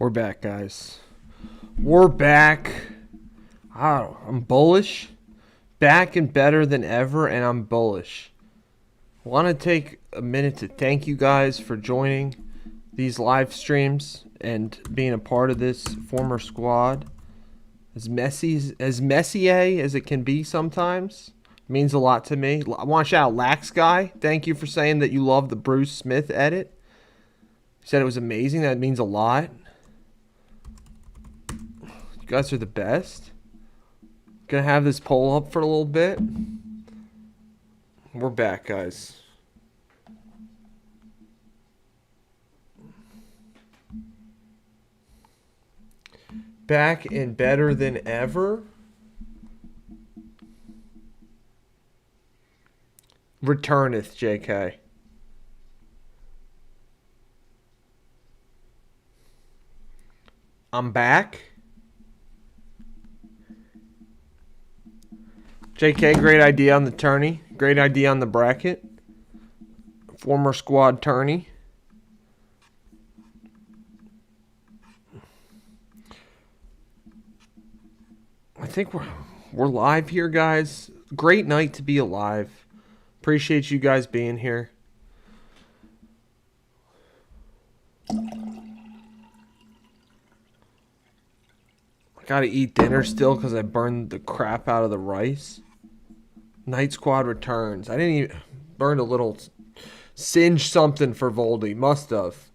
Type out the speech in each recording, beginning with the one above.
We're back, guys. We're back. I'm bullish. Back and better than ever, and I'm bullish. I want to take a minute to thank you guys for joining these live streams and being a part of this former squad. As messy as it can be sometimes, means a lot to me. I want to shout out Lax Guy. Thank you for saying that you love the Bruce Smith edit. You said it was amazing. That means a lot. You guys are the best. Gonna have this poll up for a little bit. We're back, guys. Back and better than ever. Returneth, JK. I'm back. JK, great idea on the tourney. Great idea on the bracket. Former squad tourney. I think we're live here, guys. Great night to be alive. Appreciate you guys being here. I gotta eat dinner still because I burned the crap out of the rice. Night squad returns. I didn't even burn a little singe something for Voldy. Must have.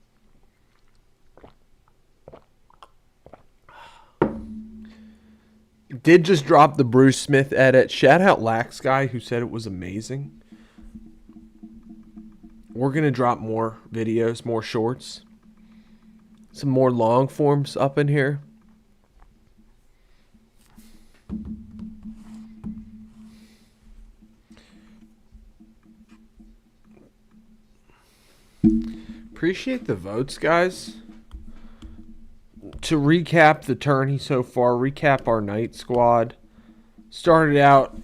Did just drop the Bruce Smith edit. Shout out Lax Guy who said it was amazing. We're gonna drop more videos, more shorts, some more long forms up in here. Appreciate the votes, guys. To recap the tourney so far, recap our night squad. Started out,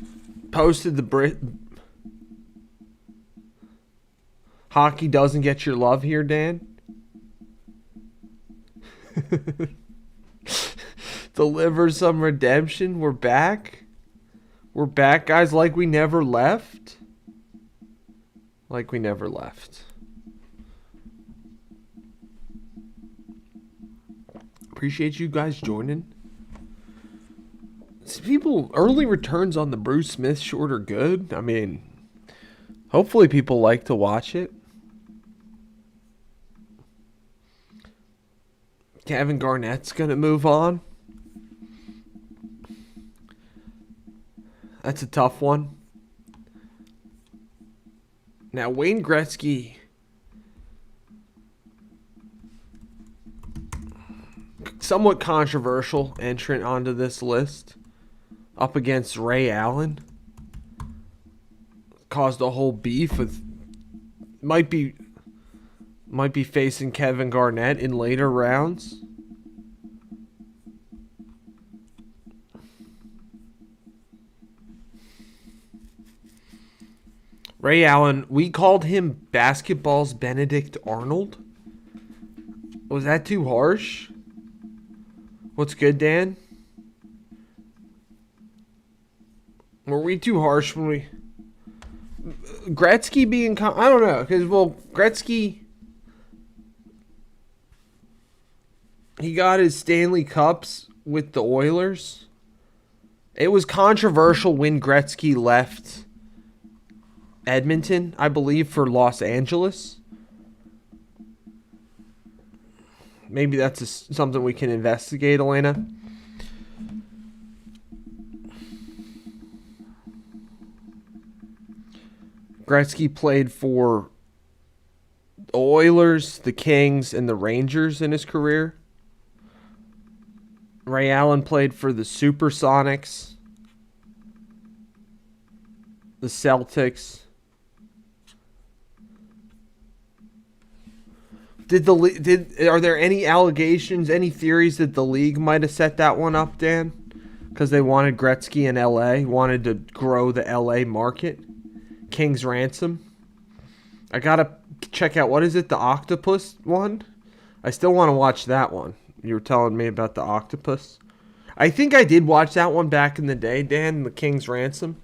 posted the Hockey doesn't get your love here, Dan. Deliver some redemption. We're back. We're back, guys, like we never left. Like we never left. Appreciate you guys joining. People, early returns on the Bruce Smith short are good. I mean, hopefully people like to watch it. Kevin Garnett's going to move on. That's a tough one. Now, Wayne Gretzky, somewhat controversial entrant onto this list, up against Ray Allen. Caused a whole beef with, might be facing Kevin Garnett in later rounds. Ray Allen, we called him basketball's Benedict Arnold. Was that too harsh? What's good, Dan? Were we too harsh when we... Gretzky being... I don't know, because, well, Gretzky... He got his Stanley Cups with the Oilers. It was controversial when Gretzky left Edmonton, I believe, for Los Angeles. Maybe that's something we can investigate, Elena. Gretzky played for the Oilers, the Kings, and the Rangers in his career. Ray Allen played for the Supersonics, the Celtics. Are there any allegations, any theories that the league might have set that one up, Dan? Because they wanted Gretzky in LA, wanted to grow the LA market. King's Ransom. I gotta check out, what is it, the octopus one? I still want to watch that one. You were telling me about the octopus. I think I did watch that one back in the day, Dan, The King's Ransom.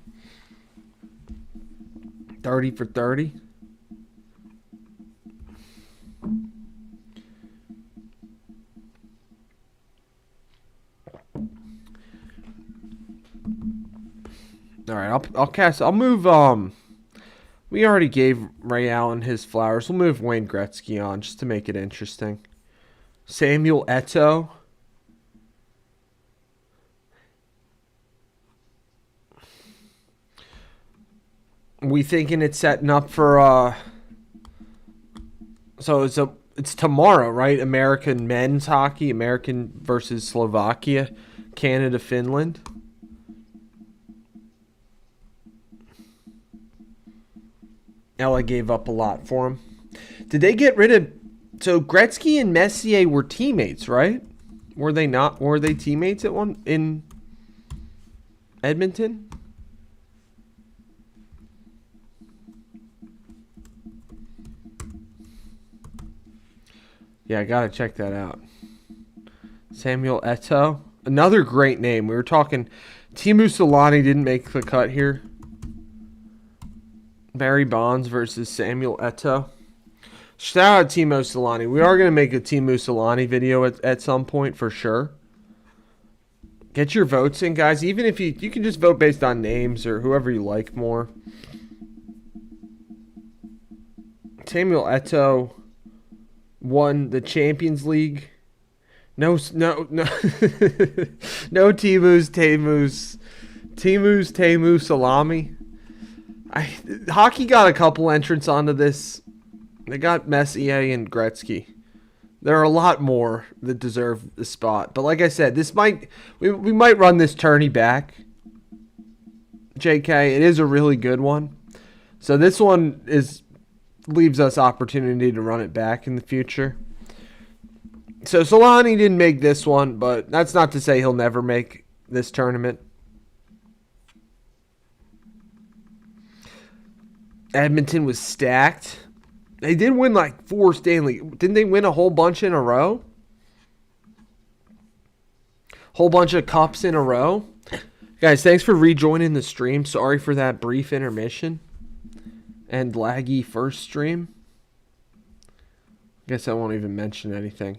30 for 30. All right, I'll move. We already gave Ray Allen his flowers. We'll move Wayne Gretzky on just to make it interesting. Samuel Eto'o. We thinking it's setting up for so it's tomorrow, right? American men's hockey, American versus Slovakia, Canada, Finland. Ella gave up a lot for him. Did they get rid of... So Gretzky and Messier were teammates, right? Were they not? Were they teammates at one in Edmonton? Yeah, I gotta check that out. Samuel Eto'o. Another great name. We were talking... Teemu Selanne didn't make the cut here. Barry Bonds versus Samuel Eto'o. Shout out Teemu Selanne. We are going to make a Teemu Selanne video at some point for sure. Get your votes in, guys. Even if you can just vote based on names or whoever you like more. Samuel Eto'o won the Champions League. No, no Teemu Salami. Hockey got a couple entrants onto this. They got Messier and Gretzky. There are a lot more that deserve the spot. But like I said, we might run this tourney back. JK, it is a really good one. So this one leaves us opportunity to run it back in the future. So Solani didn't make this one, but that's not to say he'll never make this tournament. Edmonton was stacked. They did win like 4 Stanley. Didn't they win a whole bunch in a row? Whole bunch of cups in a row. Guys, thanks for rejoining the stream. Sorry for that brief intermission and laggy first stream. Guess I won't even mention anything.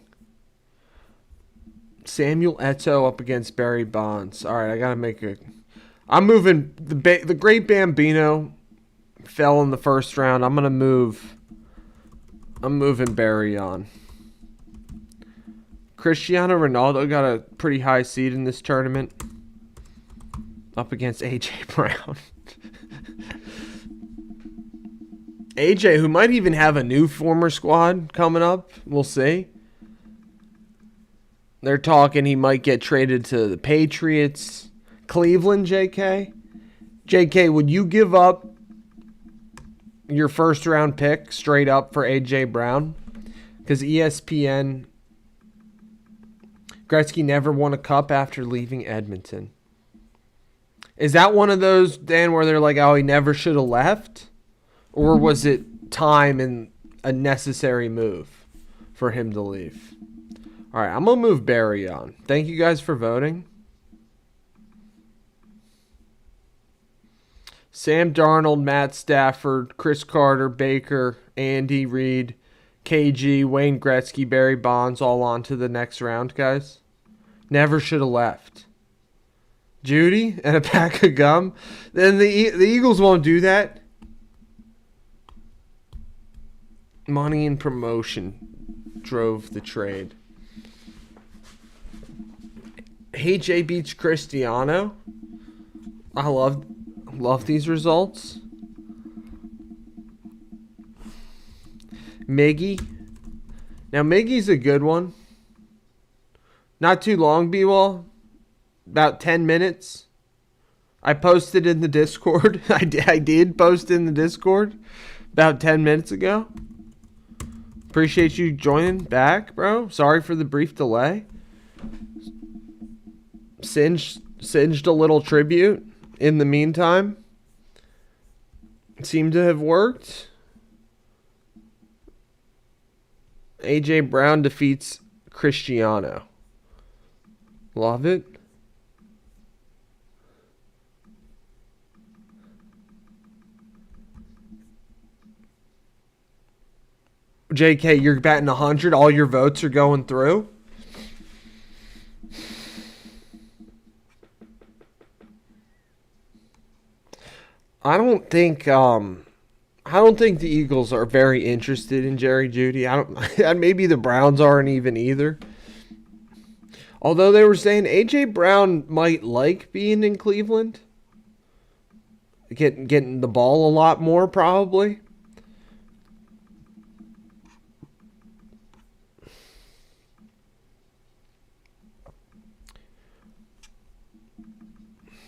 Samuel Eto'o up against Barry Bonds. All right, I got to make a... I'm moving... The Great Bambino fell in the first round. I'm moving Barry on. Cristiano Ronaldo got a pretty high seed in this tournament. Up against AJ Brown. AJ, who might even have a new former squad coming up. We'll see. They're talking he might get traded to the Patriots. Cleveland, JK. JK, would you give up your first round pick straight up for AJ Brown? Because ESPN, Gretzky never won a cup after leaving Edmonton. Is that one of those, Dan, where they're like, oh, he never should have left? Or was it time and a necessary move for him to leave? All right, I'm going to move Barry on. Thank you guys for voting. Sam Darnold, Matt Stafford, Chris Carter, Baker, Andy Reid, KG, Wayne Gretzky, Barry Bonds, all on to the next round, guys. Never should have left. Judy and a pack of gum. Then the Eagles won't do that. Money and promotion drove the trade. AJ beats Cristiano. I love these results. Miggy. Now Miggy's a good one. Not too long, B-Wall. About 10 minutes. I posted in the Discord. I did post in the Discord about 10 minutes ago. Appreciate you joining back, bro. Sorry for the brief delay. Singed a little tribute in the meantime. It seemed to have worked. AJ Brown defeats Cristiano. Love it. JK, you're batting 100. All your votes are going through. I don't think the Eagles are very interested in Jerry Jeudy. I don't. Maybe the Browns aren't even either. Although they were saying AJ Brown might like being in Cleveland, getting the ball a lot more probably.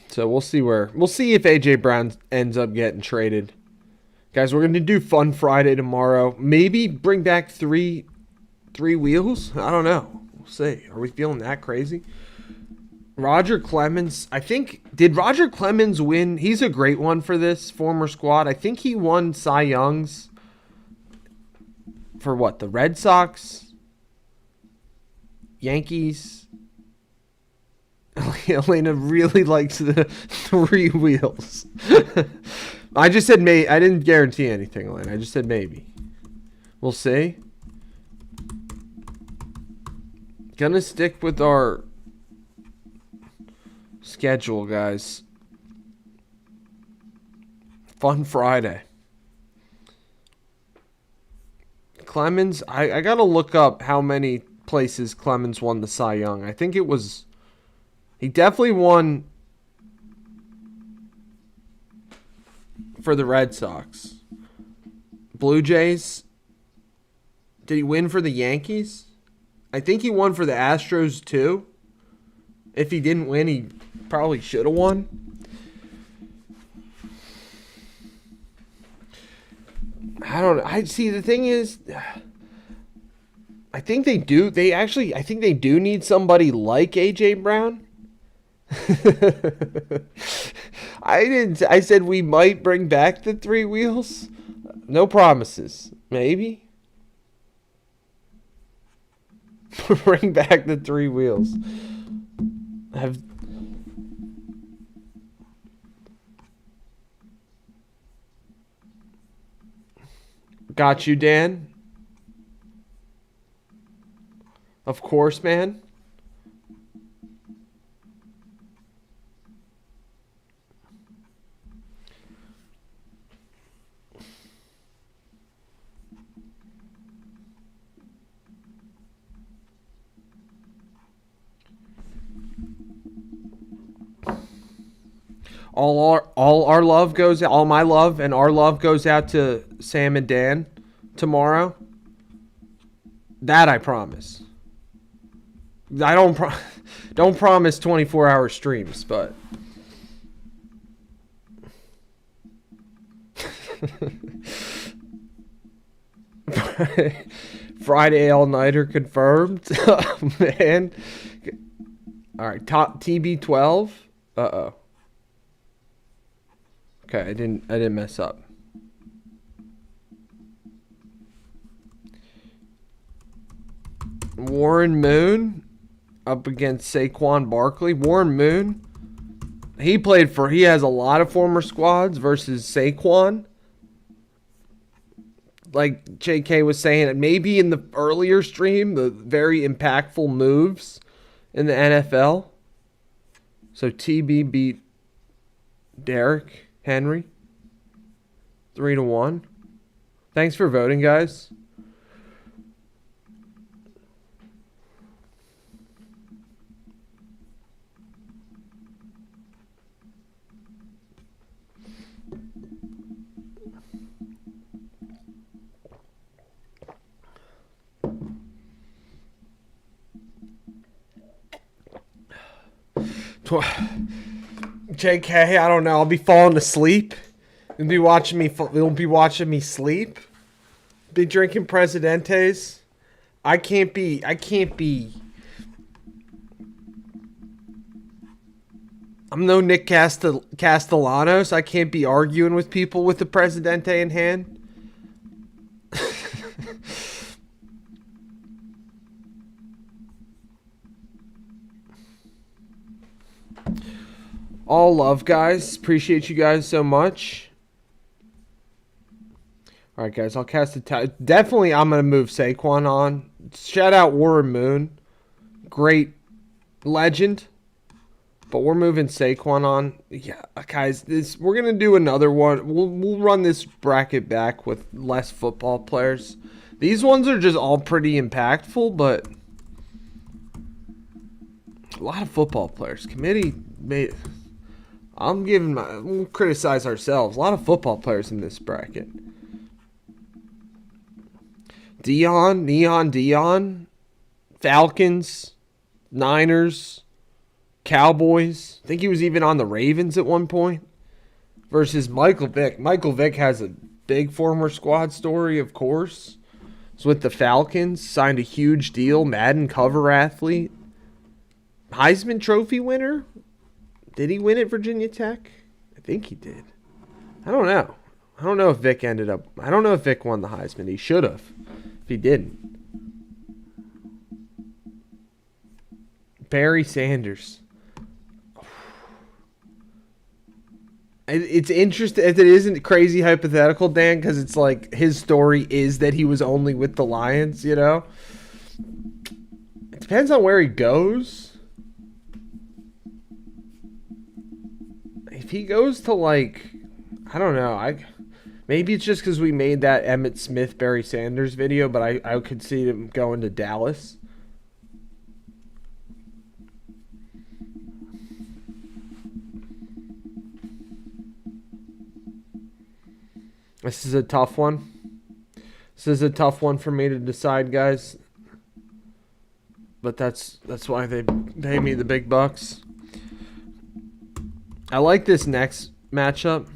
So we'll see if AJ Brown ends up getting traded. Guys, we're going to do Fun Friday tomorrow. Maybe bring back three wheels. I don't know. We'll see. Are we feeling that crazy? Roger Clemens. Did Roger Clemens win? He's a great one for this former squad. I think he won Cy Youngs for what? The Red Sox? Yankees? Elena really likes the three wheels. I just said maybe. I didn't guarantee anything, Elena. I just said maybe. We'll see. Gonna stick with our schedule, guys. Fun Friday. Clemens, I gotta look up how many places Clemens won the Cy Young. I think it was... He definitely won for the Red Sox. Blue Jays. Did he win for the Yankees? I think he won for the Astros too. If he didn't win, he probably should have won. I don't know. I see, the thing is, I think they do. I think they do need somebody like AJ Brown. I said we might bring back the three wheels. No promises. Maybe. Bring back the three wheels. Got you, Dan. Of course, man. All my love and our love goes out to Sam and Dan tomorrow. That I promise. I don't promise 24-hour streams, but Friday all-nighter confirmed. Oh, man. All right, top TB12. Uh-oh. Okay, I didn't mess up. Warren Moon up against Saquon Barkley. Warren Moon, he has a lot of former squads versus Saquon. Like JK was saying, maybe in the earlier stream, the very impactful moves in the NFL. So TB beat Derrick Henry 3-1. Thanks for voting, guys. JK, I don't know. I'll be falling asleep. You'll be watching me sleep. Be drinking Presidentes. I can't be. I'm no Nick Castellanos. I can't be arguing with people with the Presidente in hand. All love, guys. Appreciate you guys so much. All right, guys. I'll cast a definitely. I'm gonna move Saquon on. Shout out Warren Moon, great legend. But we're moving Saquon on. Yeah, guys. We're gonna do another one. We'll run this bracket back with less football players. These ones are just all pretty impactful, but a lot of football players. Committee made. We'll criticize ourselves. A lot of football players in this bracket. Dion, Falcons, Niners, Cowboys. I think he was even on the Ravens at one point. Versus Michael Vick. Michael Vick has a big former squad story, of course. He's with the Falcons. Signed a huge deal. Madden cover athlete. Heisman Trophy winner. Did he win at Virginia Tech? I think he did. I don't know. I don't know if Vic won the Heisman. He should have. If he didn't. Barry Sanders. It's interesting. It isn't crazy hypothetical, Dan, because it's like his story is that he was only with the Lions, you know? It depends on where he goes. If he goes to, like, I don't know. Maybe it's just because we made that Emmitt Smith, Barry Sanders video, but I could see him going to Dallas. This is a tough one. This is a tough one for me to decide, guys. But that's why they pay me the big bucks. I like this next matchup.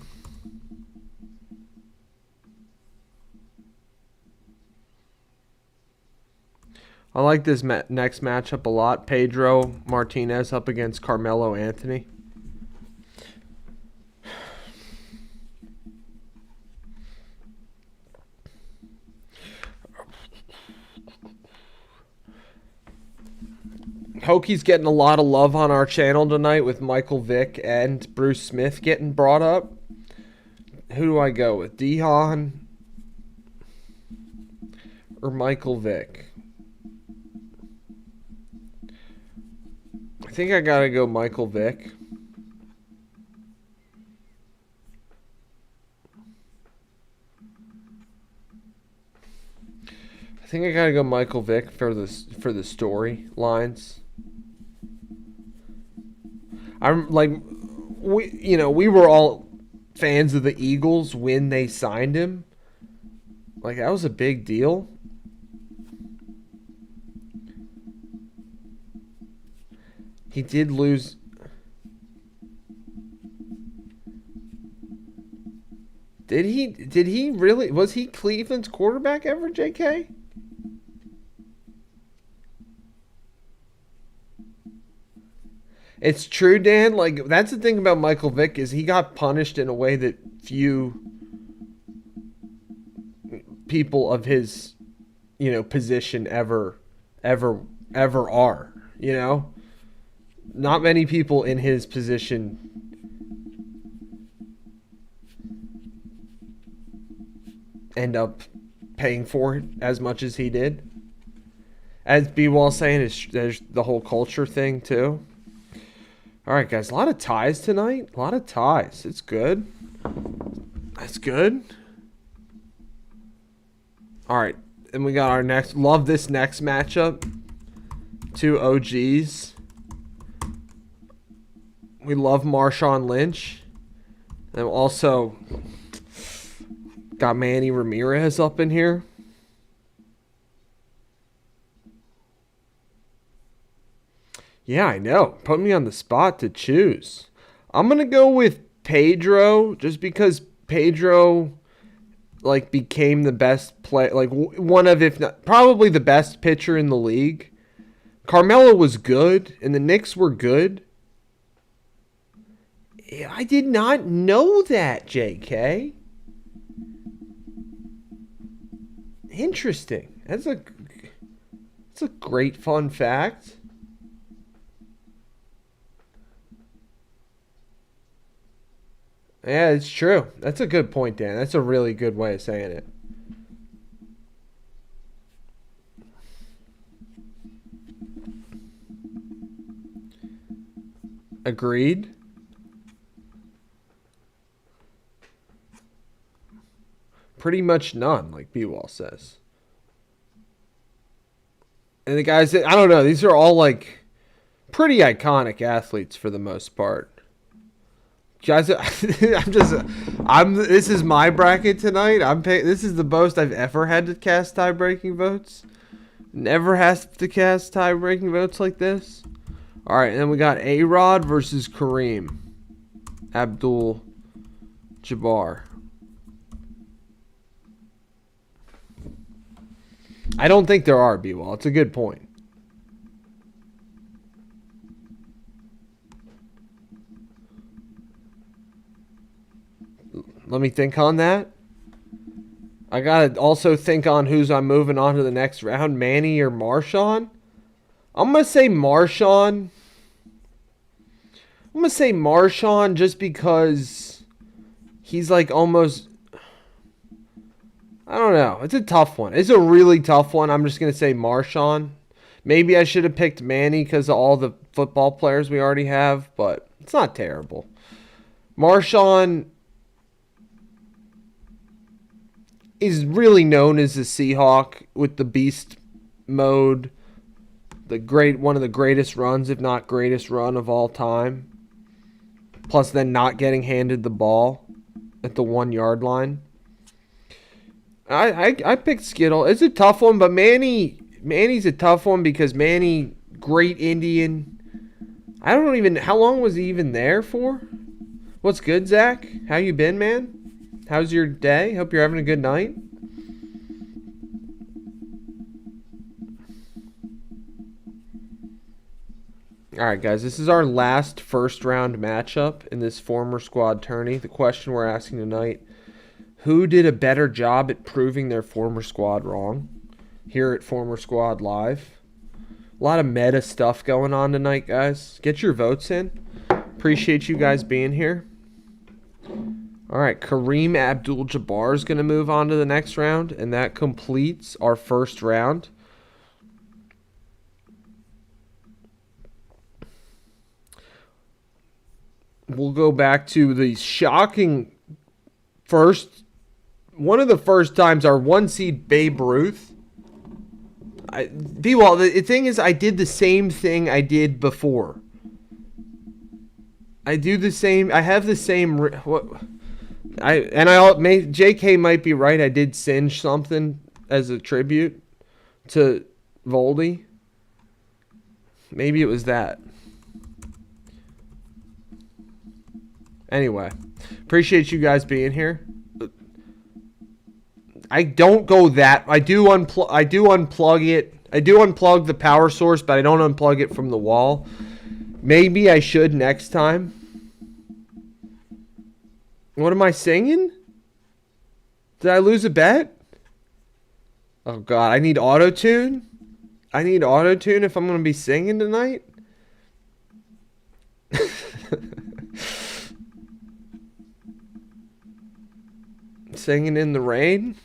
I like this next matchup a lot. Pedro Martinez up against Carmelo Anthony. Hokies getting a lot of love on our channel tonight with Michael Vick and Bruce Smith getting brought up. Who do I go with? Dion or Michael Vick? I think I gotta go Michael Vick. I think I gotta go Michael Vick for the storylines. I'm like, we were all fans of the Eagles when they signed him. Like, that was a big deal. He did lose. Did he really? Was he Cleveland's quarterback ever, JK? It's true, Dan. Like, that's the thing about Michael Vick is he got punished in a way that few people of his, position ever are. Not many people in his position end up paying for it as much as he did. As B Wall saying, there's the whole culture thing too. All right, guys, a lot of ties tonight. A lot of ties. It's good. That's good. All right, and we got our next. Love this next matchup. Two OGs. We love Marshawn Lynch. And also got Manny Ramirez up in here. Yeah, I know. Put me on the spot to choose. I'm going to go with Pedro just because Pedro became the best play, one of, if not probably the best pitcher in the league. Carmelo was good and the Knicks were good. I did not know that, JK. Interesting. That's a great fun fact. Yeah, it's true. That's a good point, Dan. That's a really good way of saying it. Agreed. Pretty much none, like B-Wall says. And the guys that, I don't know, these are all like pretty iconic athletes for the most part. Guys, this is my bracket tonight. This is the most I've ever had to cast tie-breaking votes. Never has to cast tie-breaking votes like this. All right, and then we got A-Rod versus Kareem Abdul-Jabbar. I don't think there are, B-Wall. It's a good point. Let me think on that. I got to also think on who's I'm moving on to the next round, Manny or Marshawn. I'm going to say Marshawn. I'm going to say Marshawn just because he's like almost... I don't know. It's a tough one. It's a really tough one. I'm just going to say Marshawn. Maybe I should have picked Manny because of all the football players we already have, but it's not terrible. Marshawn is really known as a Seahawk with the beast mode. One of the greatest runs, if not greatest run of all time. Plus then not getting handed the ball at the 1 yard line. I picked Skittle. It's a tough one, but Manny's a tough one because Manny, great Indian. I don't even, how long was he even there for? What's good, Zach? How you been, man? How's your day? Hope you're having a good night. All right, guys, this is our last first round matchup in this former squad tourney. The question we're asking tonight: who did a better job at proving their former squad wrong? Here at Former Squad Live. A lot of meta stuff going on tonight, guys. Get your votes in. Appreciate you guys being here. All right, Kareem Abdul-Jabbar is going to move on to the next round, and that completes our first round. We'll go back to the shocking one of the first times our 1 seed Babe Ruth. B-Wall, the thing is, I did the same thing I did before. I do the same. I have the same. JK might be right. I did singe something as a tribute to Voldy. Maybe it was that. Anyway, appreciate you guys being here. I don't go that. I do unplug it. I do unplug the power source, but I don't unplug it from the wall. Maybe I should next time. What am I singing? Did I lose a bet? Oh, God. I need auto-tune? I need auto-tune if I'm going to be singing tonight? Singing in the rain?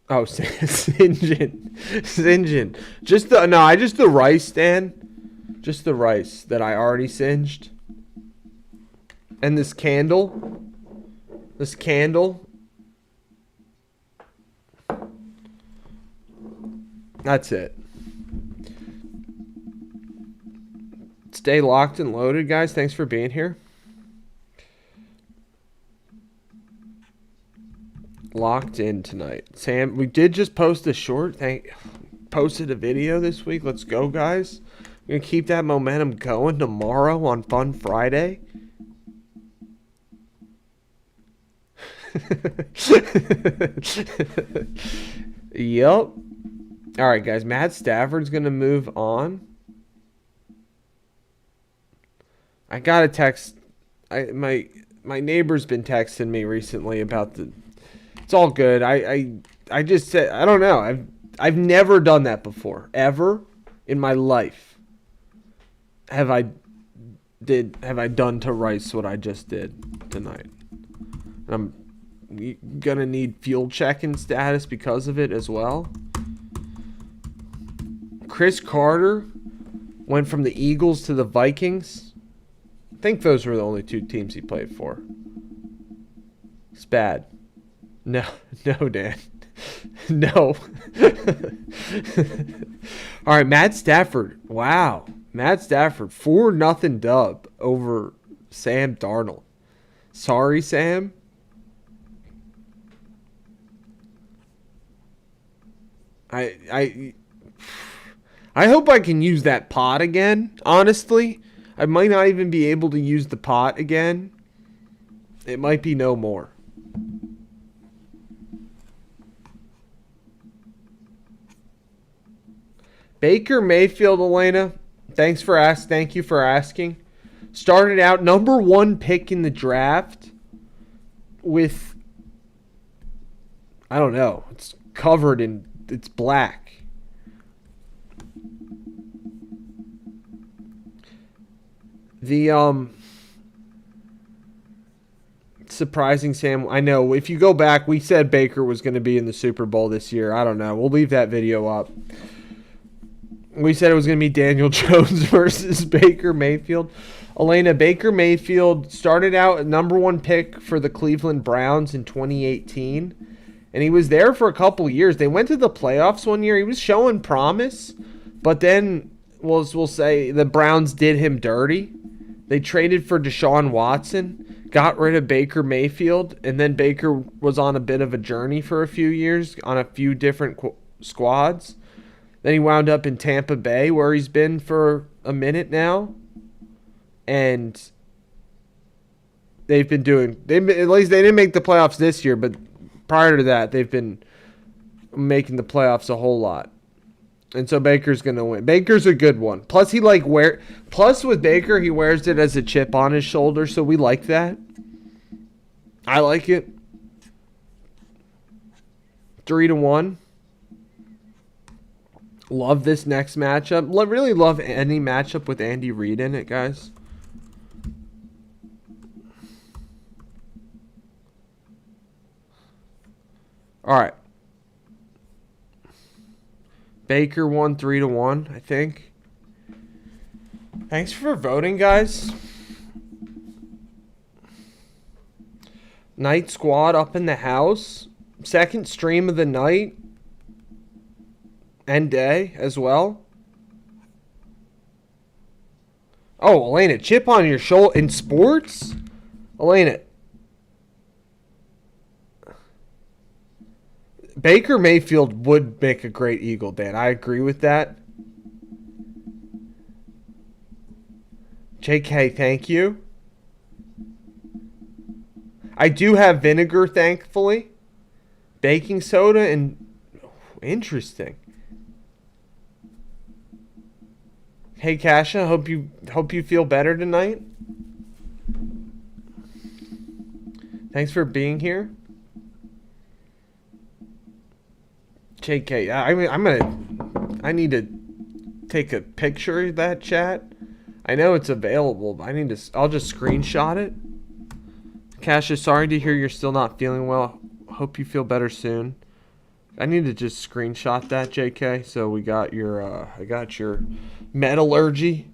Oh, Sinjin. Sinjin. Just the rice, Dan. Just the rice that I already singed. And this candle. This candle. That's it. Stay locked and loaded, guys. Thanks for being here. Locked in tonight. Sam, we did just post a short. Posted a video this week. Let's go, guys. We're going to keep that momentum going tomorrow on Fun Friday. Yep. All right, guys. Matt Stafford's going to move on. I got a text. My neighbor's been texting me recently about the... It's all good. I just said, I don't know. I've never done that before. Ever in my life have I have I done to Rice what I just did tonight. And I'm gonna need field checking status because of it as well. Chris Carter went from the Eagles to the Vikings. I think those were the only two teams he played for. It's bad. No, Dan. No. All right, Matt Stafford. Wow. Matt Stafford, 4-0 dub over Sam Darnold. Sorry, Sam. I hope I can use that pot again, honestly. I might not even be able to use the pot again. It might be no more. Baker Mayfield, Elena. Thank you for asking. Started out number 1 pick in the draft with, I don't know, it's covered in, it's black. The surprising Sam, I know if you go back, we said Baker was going to be in the Super Bowl this year. I don't know. We'll leave that video up. We said it was going to be Daniel Jones versus Baker Mayfield. Elena, Baker Mayfield started out at number 1 pick for the Cleveland Browns in 2018. And he was there for a couple years. They went to the playoffs one year. He was showing promise. But then, we'll say, the Browns did him dirty. They traded for Deshaun Watson, got rid of Baker Mayfield. And then Baker was on a bit of a journey for a few years on a few different squads. Then he wound up in Tampa Bay, where he's been for a minute now. And at least they didn't make the playoffs this year, but prior to that, they've been making the playoffs a whole lot. And so Baker's going to win. Baker's a good one. Plus plus with Baker, he wears it as a chip on his shoulder, so we like that. I like it. 3-1. Love this next matchup. Really love any matchup with Andy Reid in it, guys. All right. Baker won 3-1, I think. Thanks for voting, guys. Night Squad up in the house. Second stream of the night. And day as well. Oh, Elena, chip on your shoulder in sports? Elena. Baker Mayfield would make a great Eagle, Dan. I agree with that. JK, thank you. I do have vinegar, thankfully. Baking soda and... Interesting. Hey, Kasha, hope you feel better tonight. Thanks for being here. JK, I need to take a picture of that chat. I know it's available, but I'll just screenshot it. Kasha, sorry to hear you're still not feeling well. Hope you feel better soon. I need to just screenshot that, JK. So we got your, I got your metallurgy.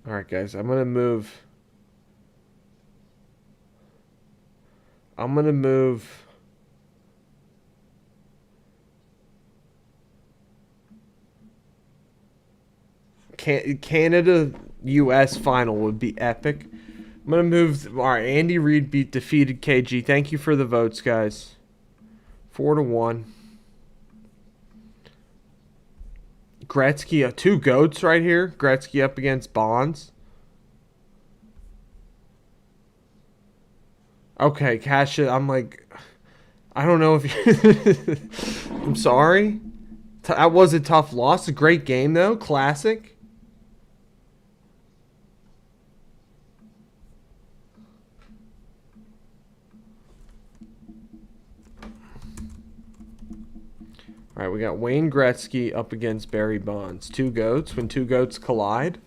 All right, guys, I'm going to move Canada US final would be epic. I'm going to move. All right, Andy Reid defeated KG. Thank you for the votes, guys. 4-1. Gretzky, 2 goats right here. Gretzky up against Bonds. Okay, Kasha, I'm like, I don't know if you... I'm sorry. That was a tough loss. A great game, though. Classic. All right, we got Wayne Gretzky up against Barry Bonds. Two GOATs. When two GOATs collide.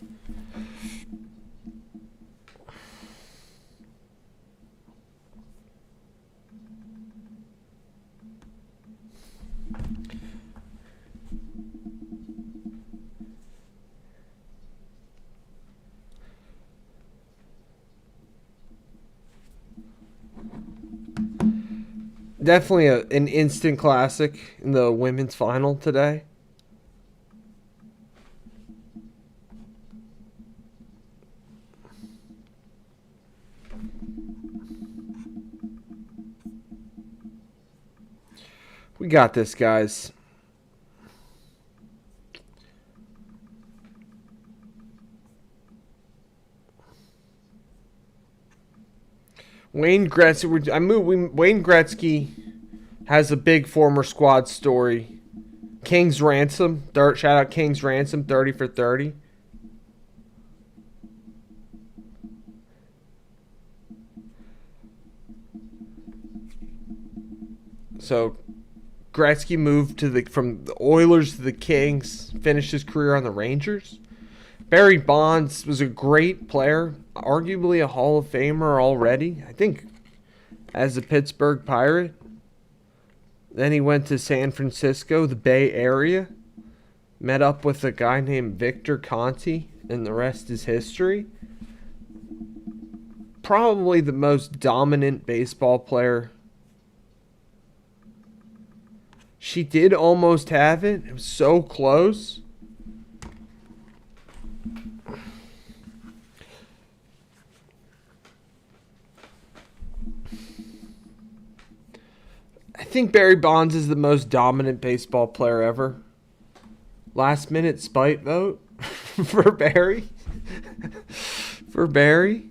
Definitely an instant classic in the women's final today. We got this, guys. Wayne Gretzky. Wayne Gretzky has a big former squad story. King's Ransom. Shout out King's Ransom. 30 for 30. So Gretzky moved from the Oilers to the Kings. Finished his career on the Rangers. Barry Bonds was a great player, arguably a Hall of Famer already, I think, as a Pittsburgh Pirate. Then he went to San Francisco, the Bay Area, met up with a guy named Victor Conti, and the rest is history. Probably the most dominant baseball player. She did almost have it. It was so close. I think Barry Bonds is the most dominant baseball player ever. Last minute spite vote for Barry. For Barry.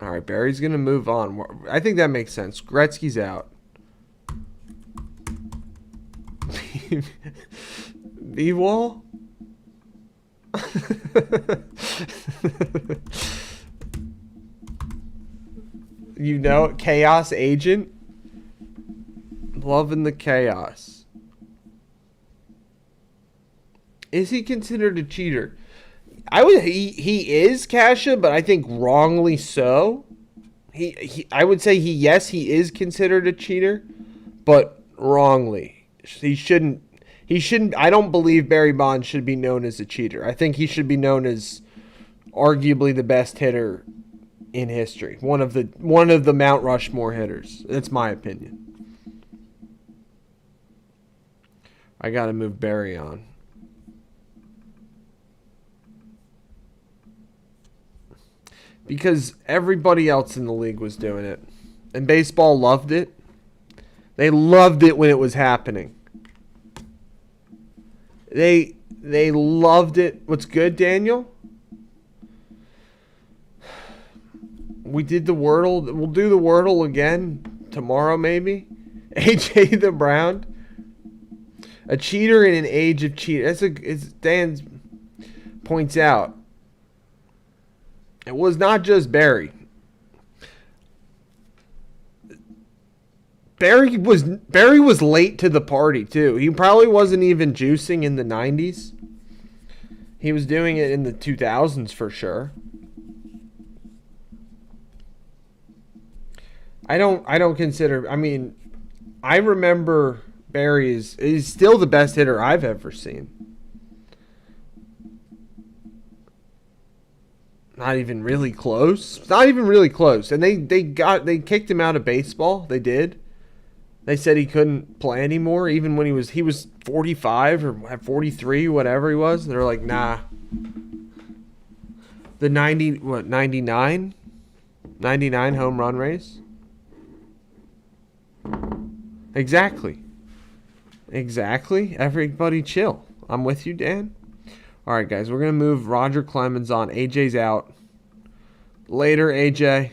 All right, Barry's going to move on. I think that makes sense. Gretzky's out. B-Wall? You know, Chaos Agent. Loving the chaos. Is he considered a cheater? He is, Kasha, but I think wrongly so. I would say he is considered a cheater, but wrongly. He shouldn't I don't believe Barry Bonds should be known as a cheater. I think he should be known as arguably the best hitter in history. One of the Mount Rushmore hitters. That's my opinion. I got to move Barry on. Because everybody else in the league was doing it. And baseball loved it. They loved it when it was happening. They loved it. What's good, Daniel? We did the Wordle. We'll do the Wordle again tomorrow, maybe. AJ the Brown. A cheater in an age of cheat. As Dan points out, it was not just Barry. Barry was late to the party too. He probably wasn't even juicing in the 90s. He was doing it in the 2000s for sure. I don't consider. I mean, I remember Barry is still the best hitter I've ever seen. Not even really close. Not even really close. And they kicked him out of baseball. They did. They said he couldn't play anymore, even when he was 45 or 43, whatever he was. They're like, nah. The 99 home run race. Exactly. Everybody chill. I'm with you, Dan. All right, guys, we're going to move Roger Clemens on. AJ's out. Later, AJ.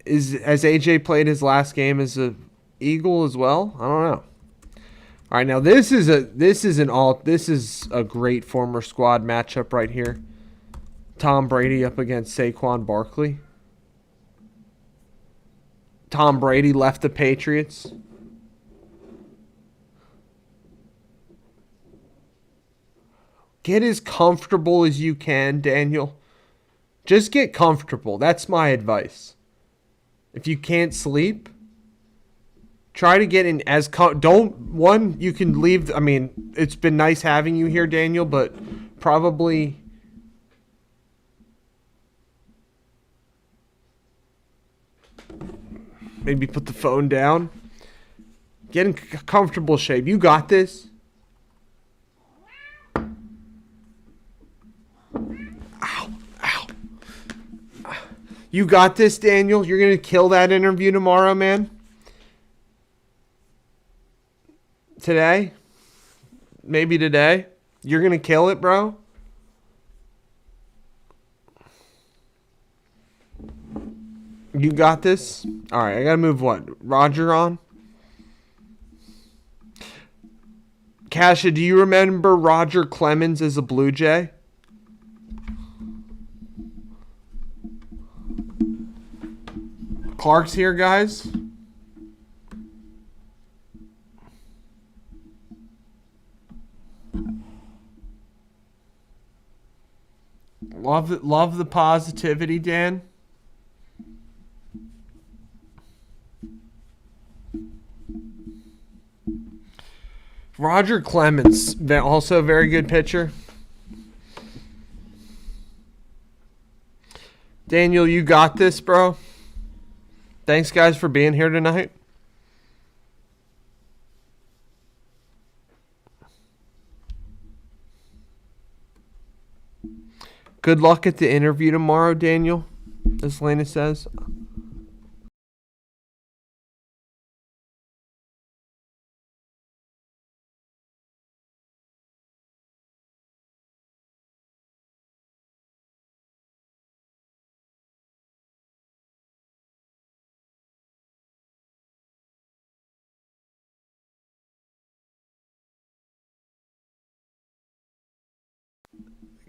Has AJ played his last game as a Eagle as well? I don't know. All right, now this is a great former squad matchup right here. Tom Brady up against Saquon Barkley. Tom Brady left the Patriots. Get as comfortable as you can, Daniel. Just get comfortable. That's my advice. If you can't sleep, try to get in as you can leave. I mean, it's been nice having you here, Daniel, but probably maybe put the phone down. Get in comfortable shape. You got this. Ow, ow. You got this, Daniel. You're going to kill that interview tomorrow, man. Today. Maybe today. You're going to kill it, bro. You got this? All right, I got to move what? Roger on? Kasha, do you remember Roger Clemens as a Blue Jay? Clark's here, guys. Love the positivity, Dan. Roger Clemens, also a very good pitcher. Daniel, you got this, bro. Thanks, guys, for being here tonight. Good luck at the interview tomorrow, Daniel, as Lena says.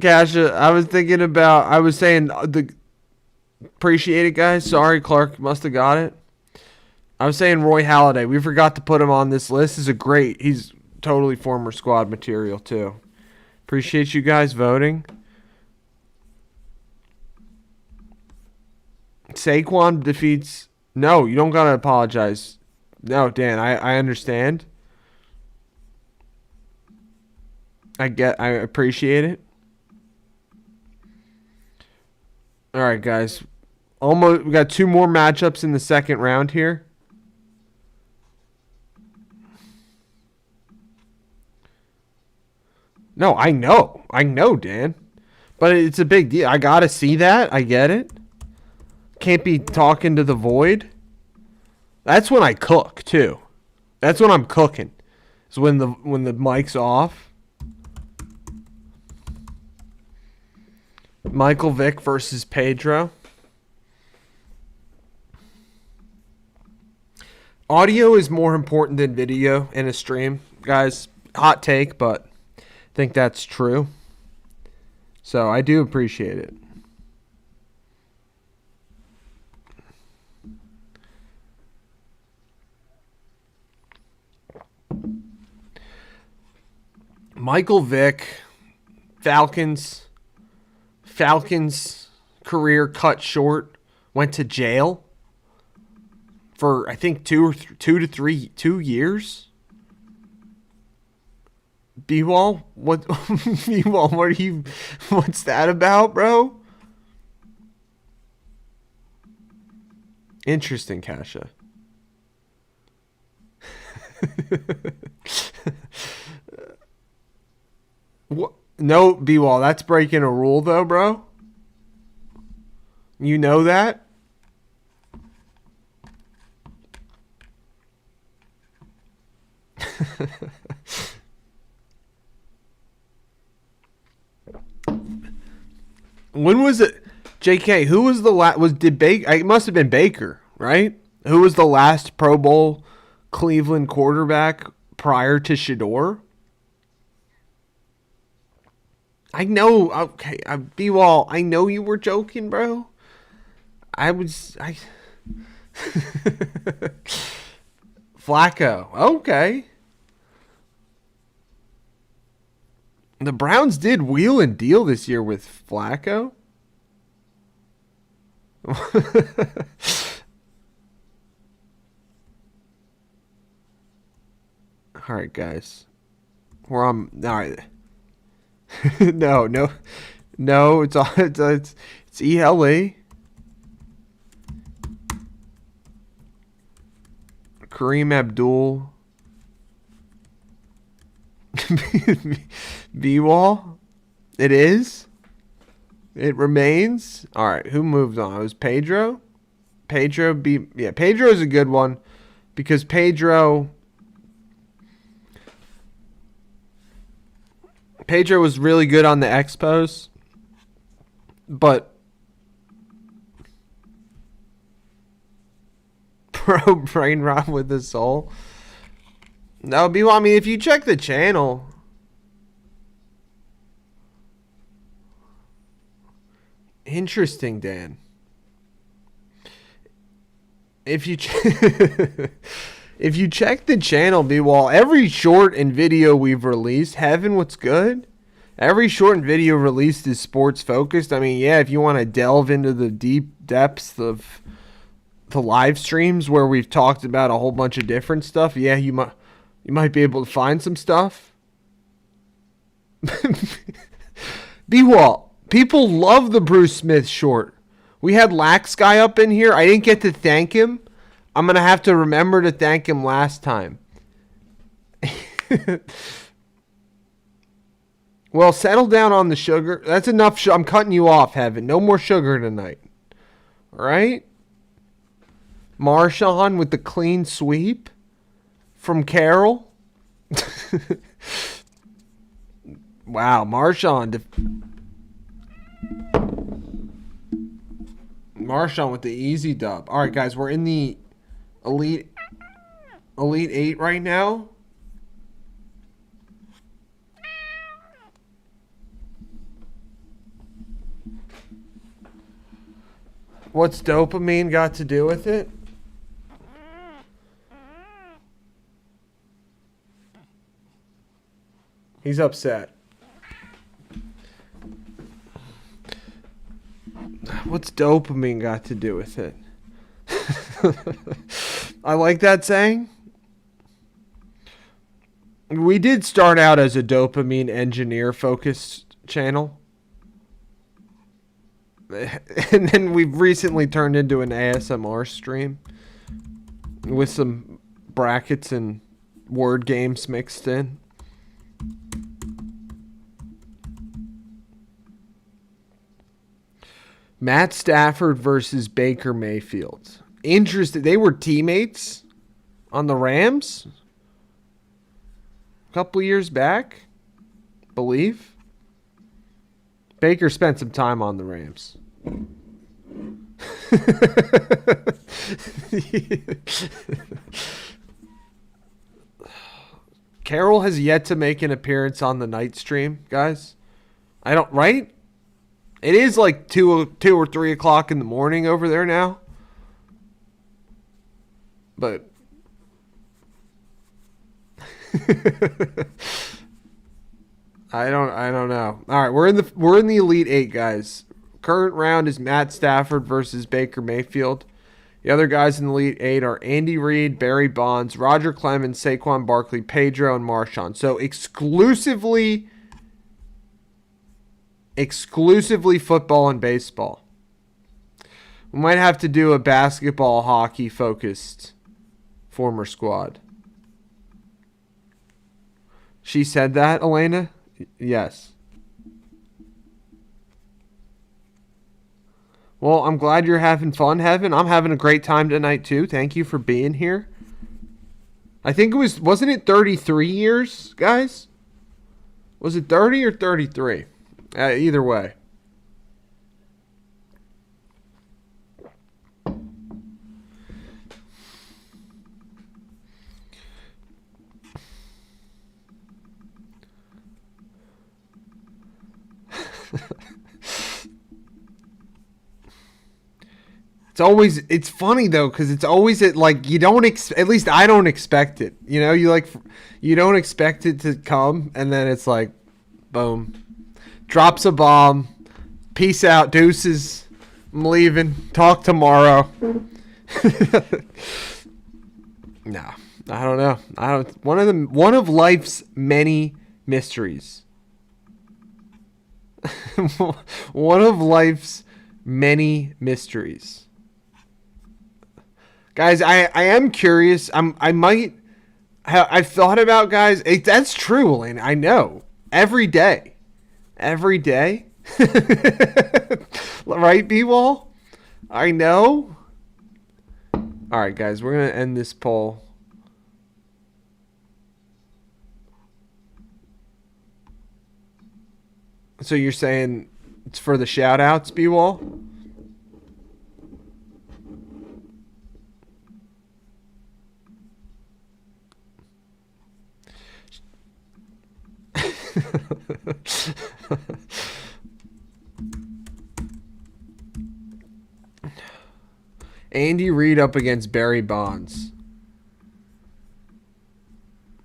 Kasha, I was saying appreciate it, guys. Sorry, Clark must have got it. I was saying Roy Halladay. We forgot to put him on this list. He's totally former squad material, too. Appreciate you guys voting. Saquon defeats... No, you don't got to apologize. No, Dan, I understand. I appreciate it. All right, guys. We got 2 more matchups in the second round here. No, I know, Dan. But it's a big deal. I got to see that. I get it. Can't be talking to the void. That's when I cook, too. That's when I'm cooking. Is when the mic's off. Michael Vick versus Pedro. Audio is more important than video in a stream, guys. Hot take, but I think that's true. So I do appreciate it. Michael Vick, Falcons career cut short, went to jail for I think 2 years. B-Wall, what? B-Wall, what's that about, bro? Interesting, Kasha. What? No, B-Wall, that's breaking a rule, though, bro. You know that? When was it? JK, who was the last? It must have been Baker, right? Who was the last Pro Bowl Cleveland quarterback prior to Shador. I know. Okay, B-Wall, I know you were joking, bro. Flacco. Okay. The Browns did wheel and deal this year with Flacco. All right, guys. We're on. All right. No. It's ELA. Kareem Abdul. B-Wall. It is. It remains. All right. Who moved on? It was Pedro. Pedro is a good one because Pedro was really good on the Expos, but bro, brain rot with the soul. No, I mean, if you check the channel, interesting, Dan. If you if you check the channel, B-Wall, every short and video we've released, Heaven, what's good? Every short and video released is sports focused. I mean, yeah, if you want to delve into the deep depths of the live streams where we've talked about a whole bunch of different stuff, yeah, you might be able to find some stuff. B-Wall, people love the Bruce Smith short. We had Lax Guy up in here. I didn't get to thank him. I'm going to have to remember to thank him last time. Well, settle down on the sugar. That's enough. I'm cutting you off, Heaven. No more sugar tonight. All right? Marshawn with the clean sweep from Carroll. Wow, Marshawn with the easy dub. All right, guys, we're in the Elite 8 right now. What's dopamine got to do with it? He's upset. What's dopamine got to do with it? I like that saying. We did start out as a dopamine engineer focused channel. And then we've recently turned into an ASMR stream with some brackets and word games mixed in. Matt Stafford versus Baker Mayfield. Interesting. They were teammates on the Rams a couple years back, I believe. Baker spent some time on the Rams. Carroll has yet to make an appearance on the night stream, guys. Right? It is like 2 or 3 o'clock in the morning over there now. But I don't know. All right, we're in the Elite 8, guys. Current round is Matt Stafford versus Baker Mayfield. The other guys in the Elite 8 are Andy Reid, Barry Bonds, Roger Clemens, Saquon Barkley, Pedro, and Marshawn. So exclusively football and baseball. We might have to do a basketball, hockey focused former squad. She said that, Elena? Yes. Well, I'm glad you're having fun, Heaven. I'm having a great time tonight, too. Thank you for being here. I think wasn't it 33 years, guys? Was it 30 or 33? Either way. It's funny though because it's always at like you don't at least I don't expect it. You know, you don't expect it to come, and then it's like, boom, drops a bomb. Peace out, deuces. I'm leaving. Talk tomorrow. No, I don't know. I don't. One of life's many mysteries. One of life's many mysteries. Guys, I am curious. I've thought about guys. That's true, Elaine. I know. Every day. Every day. Right, B-Wall? I know. All right, guys. We're going to end this poll. So you're saying it's for the shout-outs, B-Wall? Andy Reid up against Barry Bonds.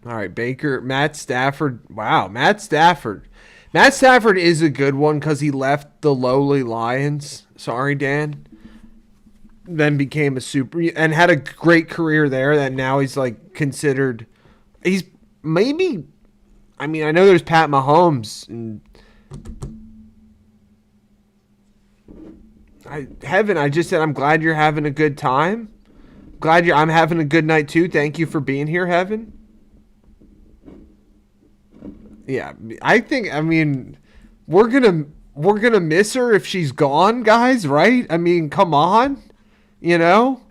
All right, Baker, Matt Stafford. Wow, Matt Stafford. Matt Stafford is a good one because he left the lowly Lions. Sorry, Dan. Then became a super and had a great career there. That now he's like considered. He's maybe. I mean, I know there's Pat Mahomes and Heaven, I just said I'm glad you're having a good time. I'm having a good night too. Thank you for being here, Heaven. Yeah, I mean we're gonna miss her if she's gone, guys, right? I mean, come on. You know?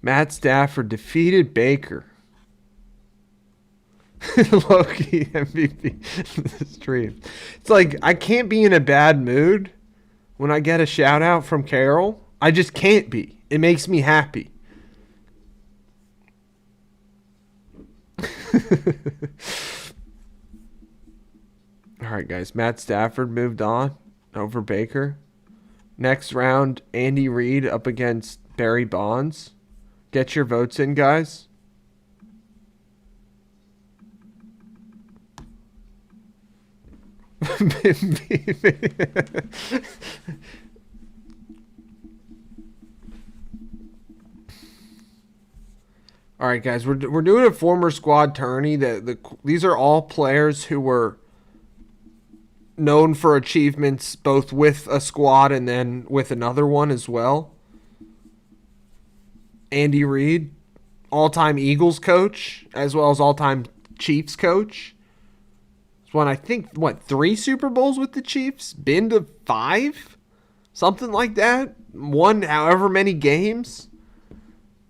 Matt Stafford defeated Baker. Loki MVP the stream. It's like I can't be in a bad mood when I get a shout out from Carol. I just can't be. It makes me happy. All right, guys. Matt Stafford moved on over Baker. Next round, Andy Reid up against Barry Bonds. Get your votes in, guys. All right, guys, we're doing a former squad tourney. These are all players who were known for achievements both with a squad and then with another one as well. Andy Reid, all-time Eagles coach, as well as all-time Chiefs coach. He's won, I think, 3 Super Bowls with the Chiefs? Been to 5? Something like that? Won however many games?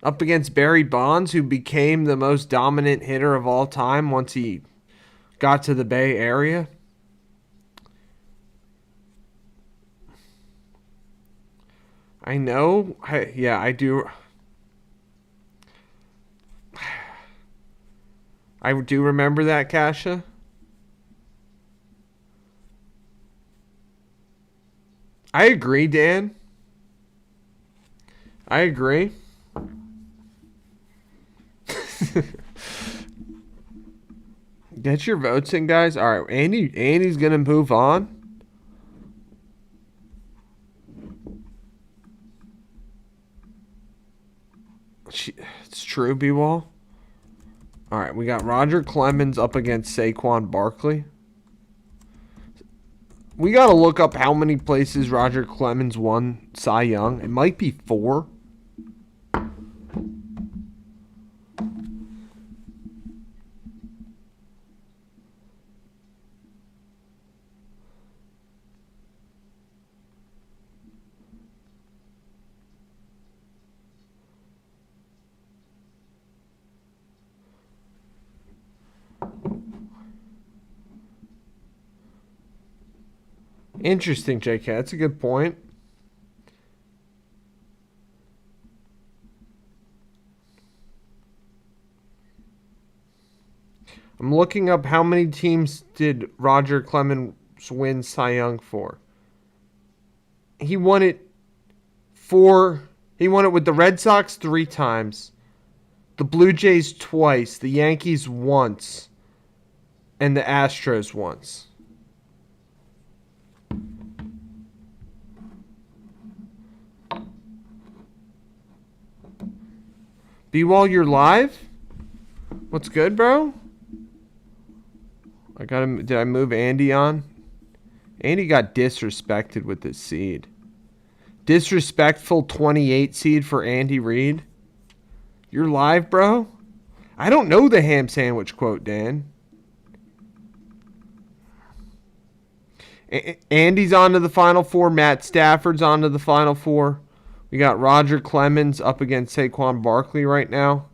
Up against Barry Bonds, who became the most dominant hitter of all time once he got to the Bay Area. I know. Yeah, I do. I do remember that, Kasha. I agree, Dan. I agree. Get your votes in, guys. All right, Andy's gonna move on. It's true, B-Wall. All right, we got Roger Clemens up against Saquon Barkley. We got to look up how many places Roger Clemens won Cy Young. It might be 4. Interesting, JK. That's a good point. I'm looking up how many teams did Roger Clemens win Cy Young for. He won it with the Red Sox 3 times, the Blue Jays twice, the Yankees once, and the Astros once. B-Wall, you're live? What's good, bro? Did I move Andy on? Andy got disrespected with this seed. Disrespectful 28 seed for Andy Reid. You're live, bro? I don't know the ham sandwich quote, Dan. Andy's on to the Final Four. Matt Stafford's on to the Final Four. We got Roger Clemens up against Saquon Barkley right now.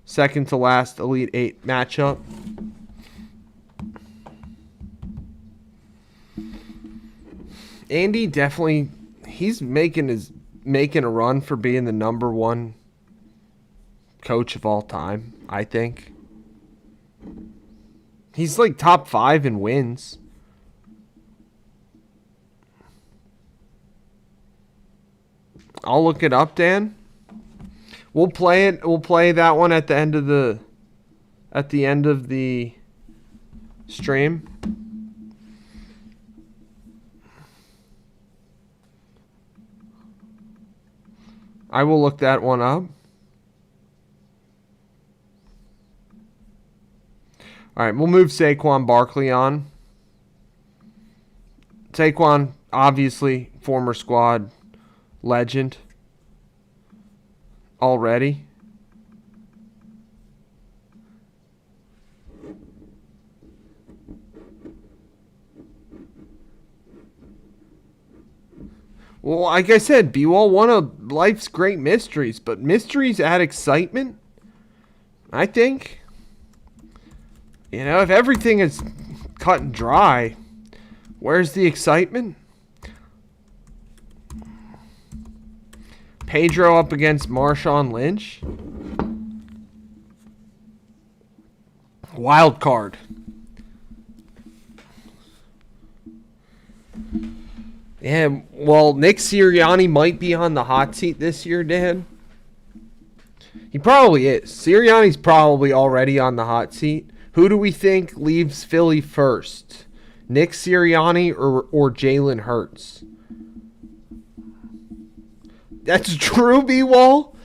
Second to last Elite 8 matchup. Andy definitely, he's making a run for being the number 1 coach of all time, I think. He's like top 5 in wins. I'll look it up, Dan. We'll play it. We'll play that one at the end of the stream. I will look that one up. All right, we'll move Saquon Barkley on. Saquon, obviously, former squad legend already. Well, like I said, B-Wall, one of life's great mysteries, but mysteries add excitement, I think. You know, if everything is cut and dry, where's the excitement? Pedro up against Marshawn Lynch. Wild card. Yeah, well, Nick Sirianni might be on the hot seat this year, Dan. He probably is. Sirianni's probably already on the hot seat. Who do we think leaves Philly first? Nick Sirianni or Jalen Hurts? That's true, B-Wall?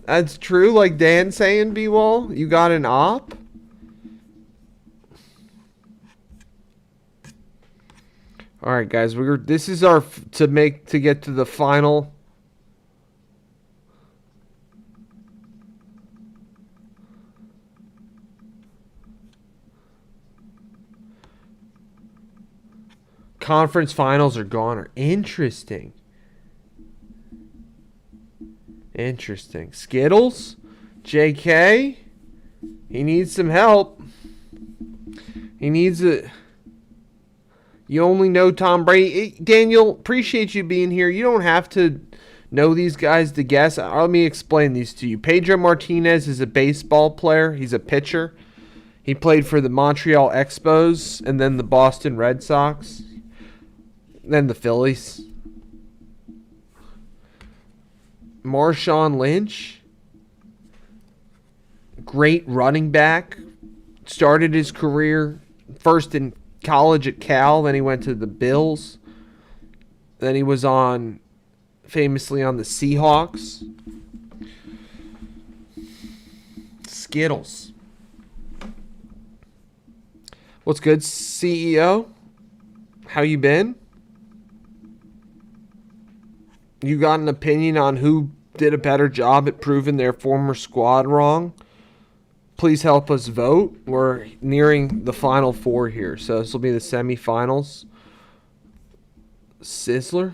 That's true, like Dan saying, B-Wall? You got an op? All right, guys. This is our to get to the final. Conference finals are gone. Interesting. Interesting. Skittles, JK. He needs some help. He needs a. You only know Tom Brady. Daniel, appreciate you being here. You don't have to know these guys to guess. Let me explain these to you. Pedro Martinez is a baseball player. He's a pitcher. He played for the Montreal Expos and then the Boston Red Sox. Then the Phillies. Marshawn Lynch. Great running back. Started his career first in college at Cal, then he went to the Bills. Then he was famously on the Seahawks. Skittles. What's good, CEO? How you been? You got an opinion on who did a better job at proving their former squad wrong? Please help us vote. We're nearing the Final Four here, so this will be the semifinals. Sizzler.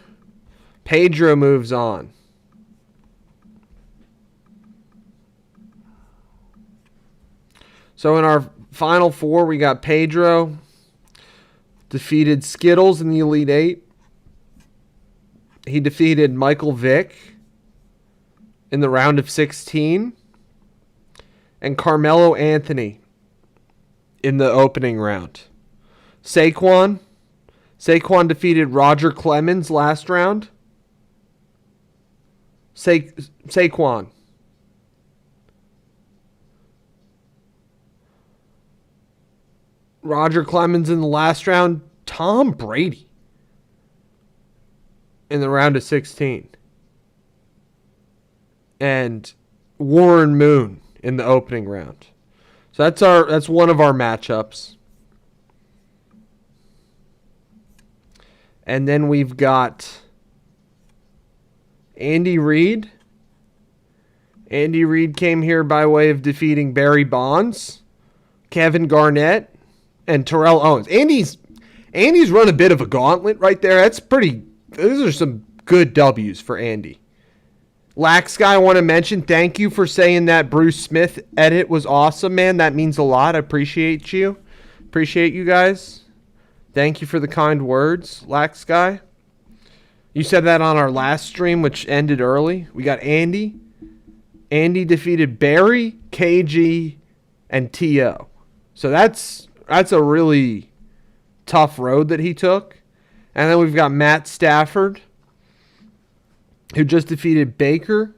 Pedro moves on. So in our Final Four, we got Pedro defeated Skittles in the Elite Eight. He defeated Michael Vick in the round of 16. and Carmelo Anthony in the opening round. Saquon defeated Roger Clemens last round. Saquon. Roger Clemens in the last round. Tom Brady in the round of 16. And Warren Moon in the opening round. So that's one of our matchups. And then we've got Andy Reid. Andy Reid came here by way of defeating Barry Bonds, Kevin Garnett, and Terrell Owens. Andy's run a bit of a gauntlet right there. Those are some good W's for Andy. Lax Guy, I want to mention, thank you for saying that Bruce Smith edit was awesome, man. That means a lot. I appreciate you. Appreciate you guys. Thank you for the kind words, Lax Guy. You said that on our last stream, which ended early. We got Andy. Andy defeated Barry, KG, and T.O. So that's a really tough road that he took. And then we've got Matt Stafford, who just defeated Baker.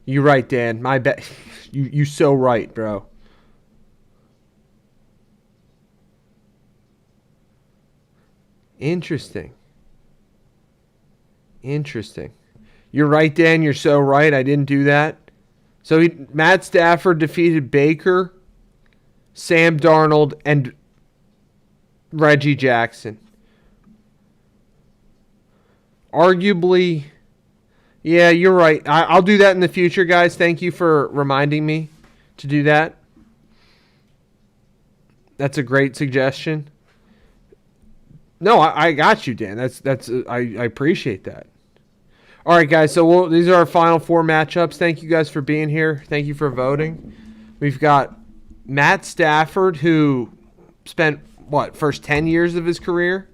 You're right, Dan. My bet. You so right, bro. Interesting. You're right, Dan. You're so right. I didn't do that. So Matt Stafford defeated Baker, Sam Darnold, and Reggie Jackson. Arguably, yeah, you're right. I'll do that in the future, guys. Thank you for reminding me to do that. That's a great suggestion. No, I got you, Dan. I appreciate that. All right, guys. So these are our final 4 matchups. Thank you guys for being here. Thank you for voting. We've got Matt Stafford, who spent first 10 years of his career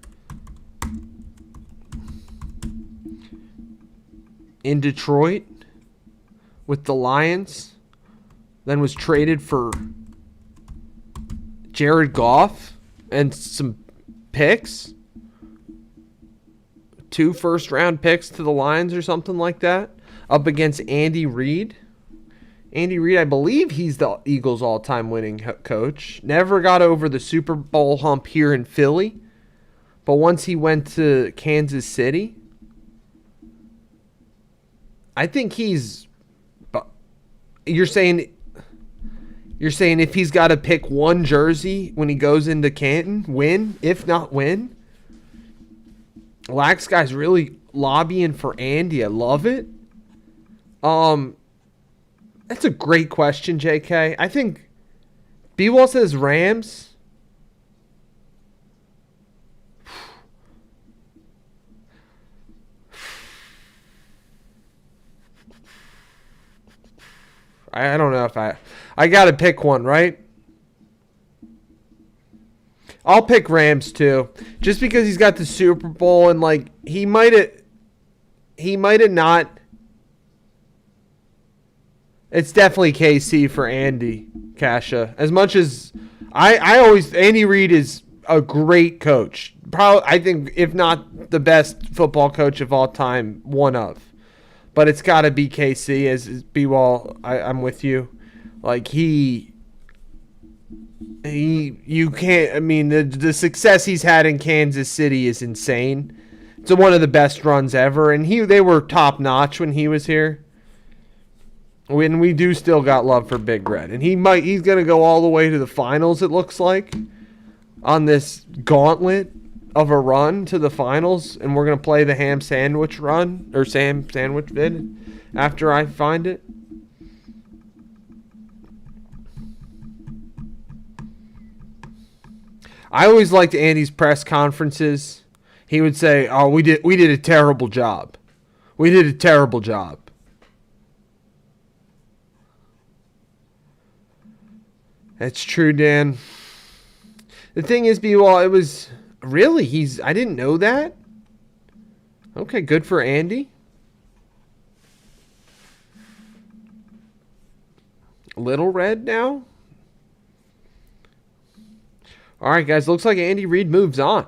in Detroit with the Lions, then was traded for Jared Goff and some picks, 2 first-round picks to the Lions or something like that, up against Andy Reid. Andy Reid, I believe he's the Eagles' all-time winning coach. Never got over the Super Bowl hump here in Philly, but once he went to Kansas City, I think you're saying if he's got to pick one jersey when he goes into Canton, win, if not win. Lax Guy's really lobbying for Andy. I love it. That's a great question, JK. I think B-Wall says Rams. I don't know if I got to pick one, right? I'll pick Rams too, just because he's got the Super Bowl and he might have not. It's definitely KC for Andy Kasha. As much as Andy Reid is a great coach. Probably, I think, if not the best football coach of all time, one of. But it's got to be KC as B-Wall. I'm with you. You can't. I mean, the success he's had in Kansas City is insane. It's one of the best runs ever, and they were top notch when he was here. When we do still got love for Big Red, and he's gonna go all the way to the finals. It looks like on this gauntlet of a run to the finals, and we're gonna play the ham sandwich run or Sam sandwich vid after I find it. I always liked Andy's press conferences. He would say, "Oh, we did a terrible job. We did a terrible job." That's true, Dan. The thing is, B-Wall, it was really I didn't know that. Okay, good for Andy. Little red now? All right, guys. Looks like Andy Reid moves on.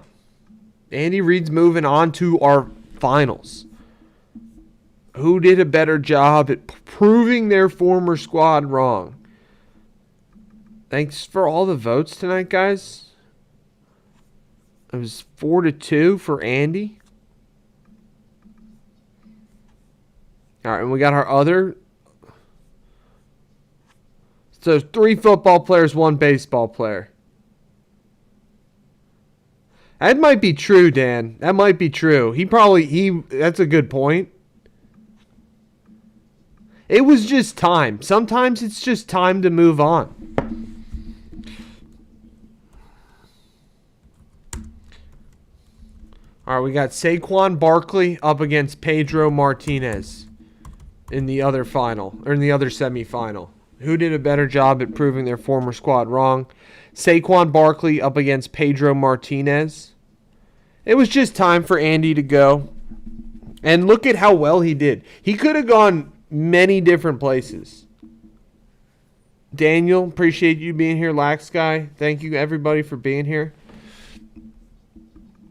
Andy Reid's moving on to our finals. Who did a better job at proving their former squad wrong? Thanks for all the votes tonight, guys. It was 4-2 for Andy. All right, and we got our other. So 3 football players, 1 baseball player. That might be true, Dan. That might be true. That's a good point. It was just time. Sometimes it's just time to move on. All right, we got Saquon Barkley up against Pedro Martinez in the other final, or in the other semifinal. Who did a better job at proving their former squad wrong? Saquon Barkley up against Pedro Martinez. It was just time for Andy to go. And look at how well he did. He could have gone many different places. Daniel, appreciate you being here. Lax Guy, thank you everybody for being here.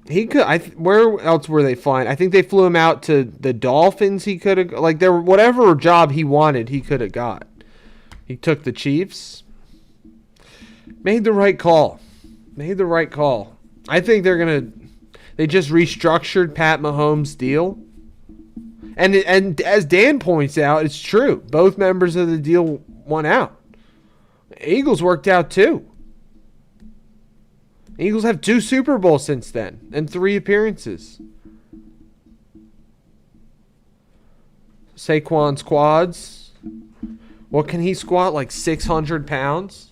He could. Where else were they flying? I think they flew him out to the Dolphins. He could have, like, there, whatever job he wanted, he could have got. He took the Chiefs. Made the right call. Made the right call. I think they just restructured Pat Mahomes' deal. And as Dan points out, it's true. Both members of the deal won out. Eagles worked out too. Eagles have 2 Super Bowls since then and 3 appearances. Saquon's quads. What can he squat? Like 600 pounds?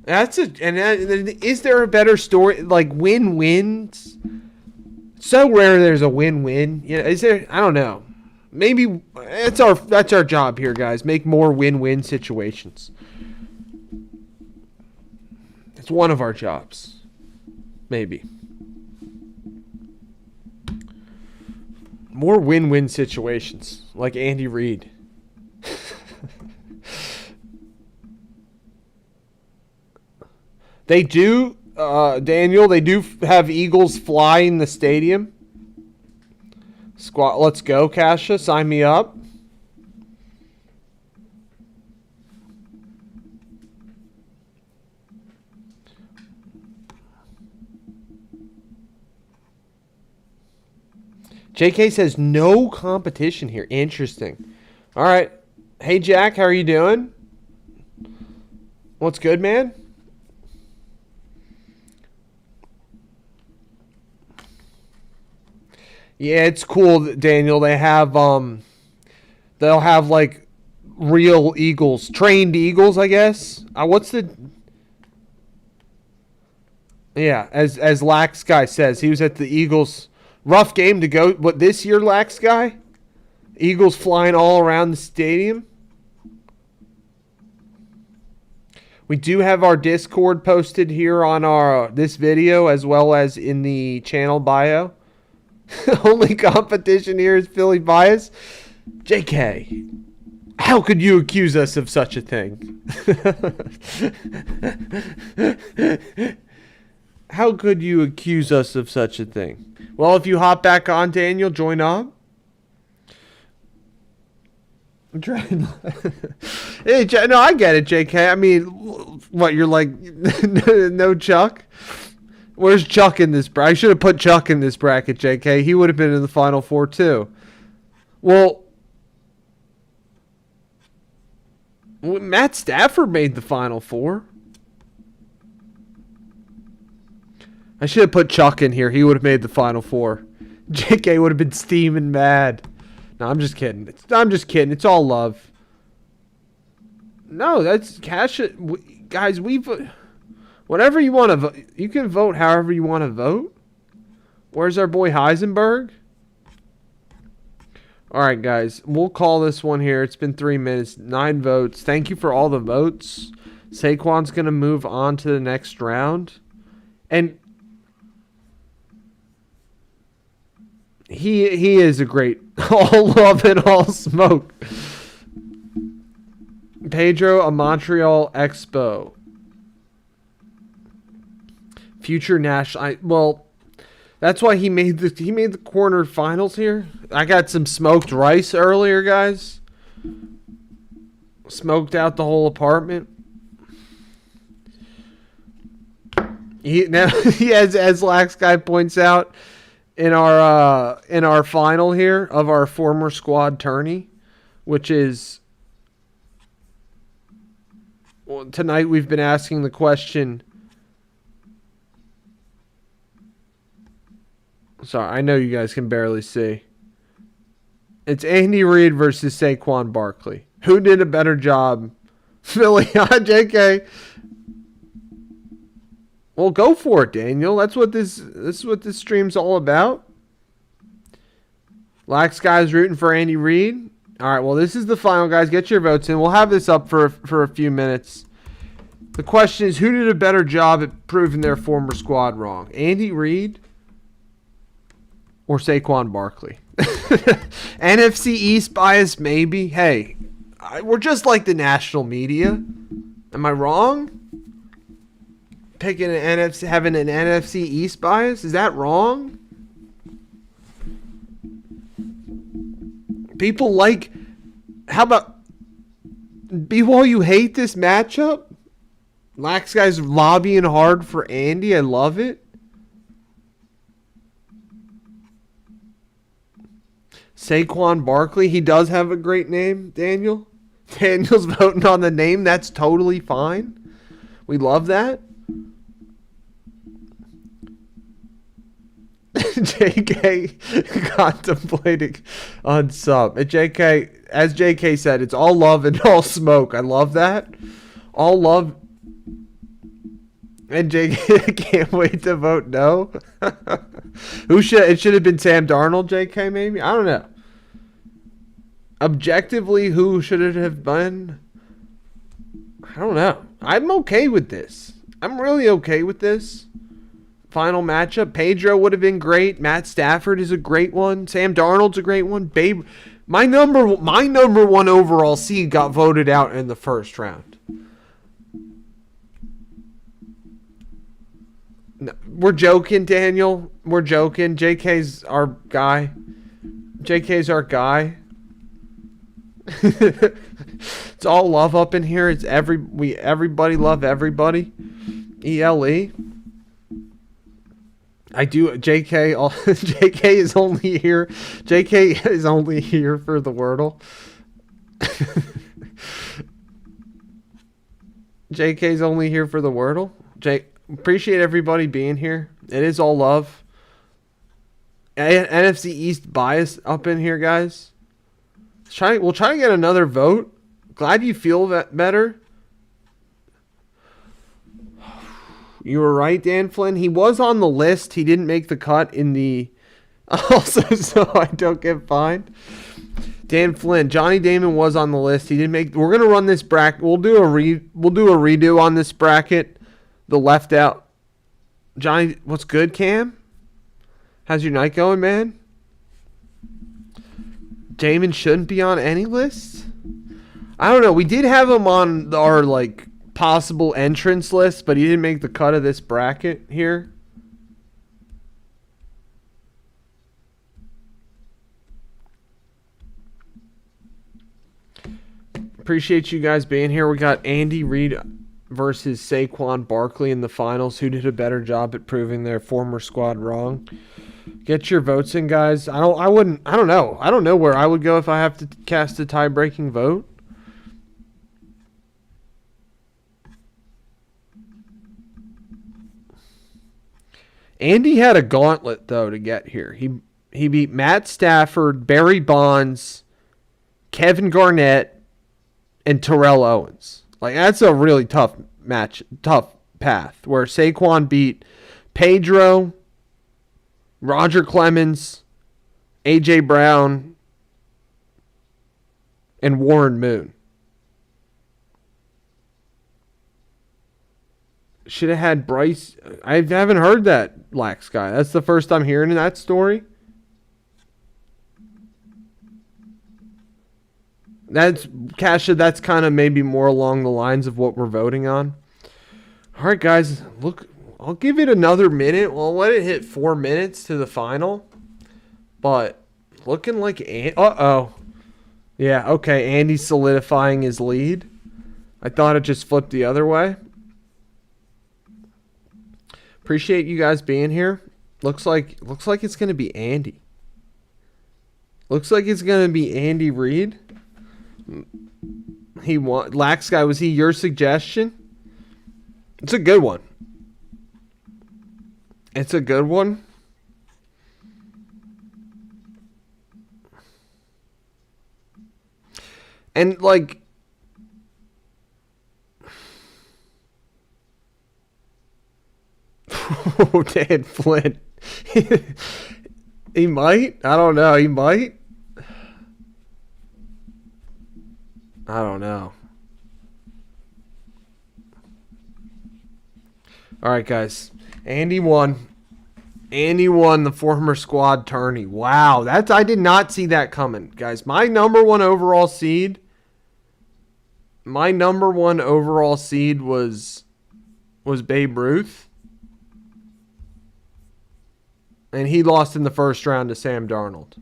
Is there a better story? Like win-wins? So rare there's a win-win. Yeah, is there? I don't know. Maybe that's our job here, guys. Make more win-win situations. It's one of our jobs. Maybe. More win-win situations, like Andy Reid. They do, Daniel, they do have Eagles fly in the stadium. Squat, let's go, Kasha. Sign me up. JK says no competition here. Interesting. All right. Hey, Jack, how are you doing? What's good, man? Yeah, it's cool, Daniel. They have they'll have like real eagles, trained eagles, I guess. Yeah, as Lax Guy says, he was at the Eagles. Rough game to go. What, this year, Lax Guy? Eagles flying all around the stadium. We do have our Discord posted here on our this video as well as in the channel bio. Only competition here is Philly bias. JK, how could you accuse us of such a thing? How could you accuse us of such a thing? Well, if you hop back on, Daniel, join up. Hey, no, I get it, JK. I mean, what, you're like, no Chuck? Where's Chuck in this bracket? I should have put Chuck in this bracket, JK. He would have been in the Final Four, too. Well, Matt Stafford made the Final Four. I should have put Chuck in here. He would have made the Final Four. JK would have been steaming mad. No, I'm just kidding. It's all love. No, that's cash. Guys, whatever you want to vote. You can vote however you want to vote. Where's our boy Heisenberg? All right, guys. We'll call this one here. It's been 3 minutes, 9 votes. Thank you for all the votes. Saquon's going to move on to the next round. And he is a great all love and all smoke. Pedro, a Montreal Expo. Future national. Well, that's why he made the quarterfinals here. I got some smoked rice earlier, guys. Smoked out the whole apartment. As Lax Guy points out in our final here of our former squad tourney, which is tonight we've been asking the question. Sorry, I know you guys can barely see. It's Andy Reid versus Saquon Barkley. Who did a better job? Philly, JK. Well, go for it, Daniel. This is what this stream's all about. Lax Guy's rooting for Andy Reid. All right, well, this is the final, guys. Get your votes in. We'll have this up for a few minutes. The question is, who did a better job at proving their former squad wrong? Andy Reid or Saquon Barkley? NFC East bias, maybe. Hey, we're just like the national media. Am I wrong? Picking having an NFC East bias, is that wrong? People like. How about B-Wall? You hate this matchup? Lax Guy's lobbying hard for Andy. I love it. Saquon Barkley, he does have a great name, Daniel. Daniel's voting on the name. That's totally fine. We love that. JK contemplating on sub. JK, as JK said, it's all love and all smoke. I love that. All love. And JK can't wait to vote no. It should have been Sam Darnold, JK, maybe? I don't know. Objectively, who should it have been? I don't know. I'm okay with this. I'm really okay with this. Final matchup. Pedro would have been great. Matt Stafford is a great one. Sam Darnold's a great one. Babe, my number one overall seed got voted out in the first round. No, we're joking, Daniel. We're joking. JK's our guy. JK's our guy. It's all love up in here. It's everybody love everybody. ELE. I do. JK is only here. JK is only here for the Wordle. JK's only here for the Wordle. Appreciate everybody being here. It is all love. NFC East bias up in here, guys. We'll try to get another vote. Glad you feel that better. You were right, Dan Flynn. He was on the list. He didn't make the cut in the... Also, so I don't get fined. Dan Flynn. Johnny Damon was on the list. He didn't make... We're going to run this bracket. We'll do a redo on this bracket. The left out. Johnny, what's good, Cam? How's your night going, man? Damon shouldn't be on any list? I don't know. We did have him on our, possible entrance list, but he didn't make the cut of this bracket here. Appreciate you guys being here. We got Andy Reid versus Saquon Barkley in the finals. Who did a better job at proving their former squad wrong? Get your votes in, guys. I don't know. I don't know where I would go if I have to cast a tie-breaking vote. Andy had a gauntlet, though, to get here. He beat Matt Stafford, Barry Bonds, Kevin Garnett, and Terrell Owens. That's a really tough path, where Saquon beat Pedro, Roger Clemens, A.J. Brown, and Warren Moon. Should have had Bryce. I haven't heard that, Lax Guy. That's the first I'm hearing that story. That's Kasha. That's kind of maybe more along the lines of what we're voting on. All right, guys. Look, I'll give it another minute. We'll let it hit 4 minutes to the final. But looking like uh-oh. Yeah, okay. Andy's solidifying his lead. I thought it just flipped the other way. Appreciate you guys being here. Looks like it's gonna be Andy. Looks like it's gonna be Andy Reid. He Lax Guy, was he your suggestion? It's a good one. It's a good one. And like, oh, Dan Flynn. He might. I don't know. He might. I don't know. All right, guys. Andy won. Andy won, the former squad tourney. Wow, I did not see that coming, guys. My number one overall seed was Babe Ruth. And he lost in the first round to Sam Darnold.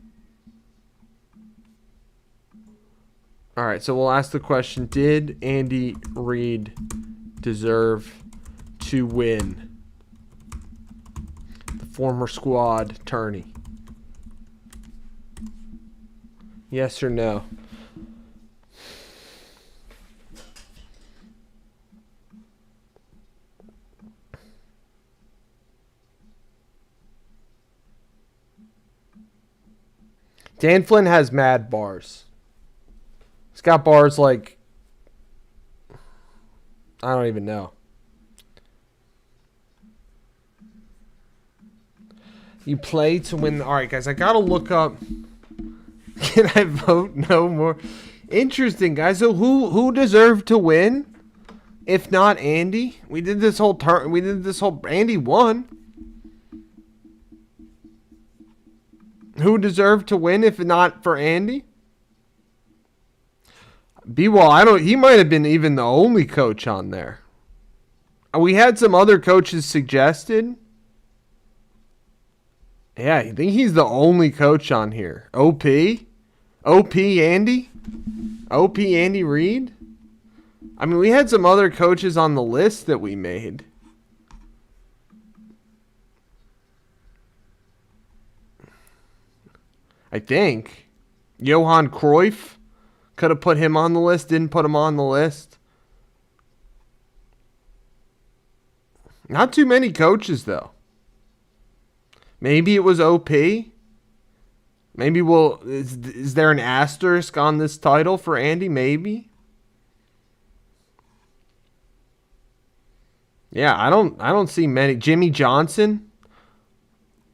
All right, so we'll ask the question, did Andy Reid deserve to win the former squad tourney? Yes or no? Dan Flynn has mad bars. He's got bars like, I don't even know. You play to win. All right, guys, I got to look up. Can I vote no more? Interesting, guys. So who deserved to win? If not Andy? We did this whole Andy won. Who deserved to win if not for Andy? B-Wall, he might have been even the only coach on there. We had some other coaches suggested. Yeah, I think he's the only coach on here. OP Andy? OP Andy Reid? I mean, we had some other coaches on the list that we made. I think. Johan Cruyff. Could have put him on the list. Didn't put him on the list. Not too many coaches, though. Maybe it was OP. Maybe is there an asterisk on this title for Andy? Maybe. Yeah, I don't see many. Jimmy Johnson.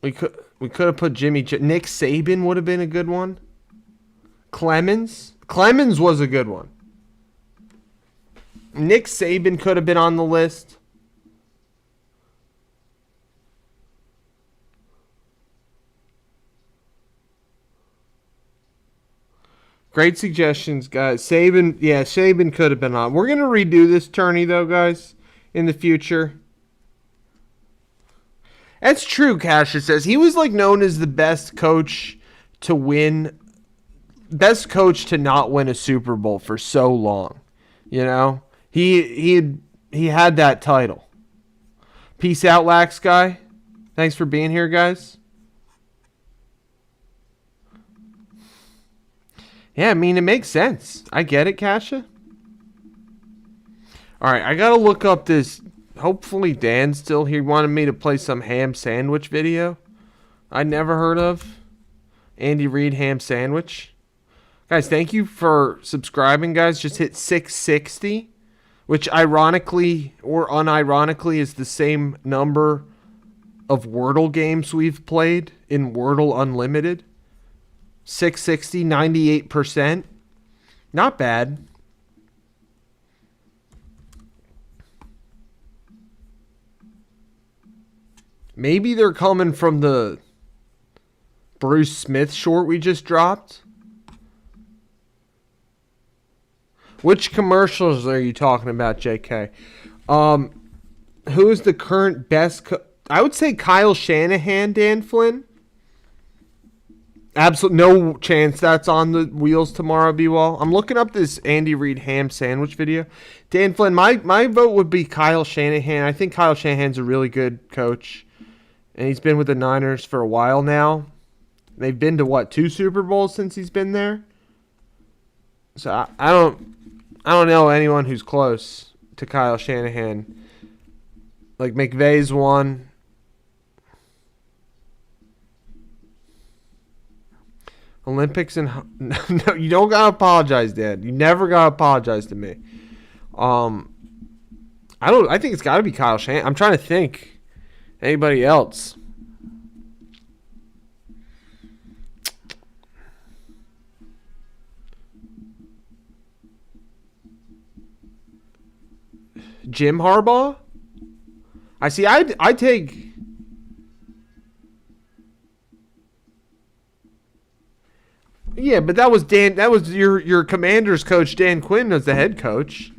We could have put Nick Saban would have been a good one. Clemens was a good one. Nick Saban could have been on the list. Great suggestions, guys. Saban could have been on. We're going to redo this tourney, though, guys, in the future. That's true, Cassius says. He was known as the best coach to not win a Super Bowl for so long. You know? He had that title. Peace out, Lax Guy. Thanks for being here, guys. Yeah, I mean, it makes sense. I get it, Kasha. All right, I got to look up this. Hopefully Dan's still here. He wanted me to play some ham sandwich video I never heard of. Andy Reid ham sandwich. Guys, thank you for subscribing, guys. Just hit 660, which ironically or unironically is the same number of Wordle games we've played in Wordle Unlimited. 660, 98%. Not bad. Maybe they're coming from the Bruce Smith short we just dropped. Which commercials are you talking about, JK? Who is the current best? I would say Kyle Shanahan, Dan Flynn. Absolutely no chance that's on the wheels tomorrow, B-Wall. I'm looking up this Andy Reid ham sandwich video. Dan Flynn, my vote would be Kyle Shanahan. I think Kyle Shanahan's a really good coach. And he's been with the Niners for a while now. They've been to, what, 2 Super Bowls since he's been there? So I don't know anyone who's close to Kyle Shanahan. Like McVay's one. Olympics and no, you don't gotta apologize, Dad. You never gotta apologize to me. I think it's gotta be Kyle Shanahan. I'm trying to think. Anybody else? Jim Harbaugh? I see. I take. Yeah, but that was Dan. That was your Commanders coach, Dan Quinn, as the head coach.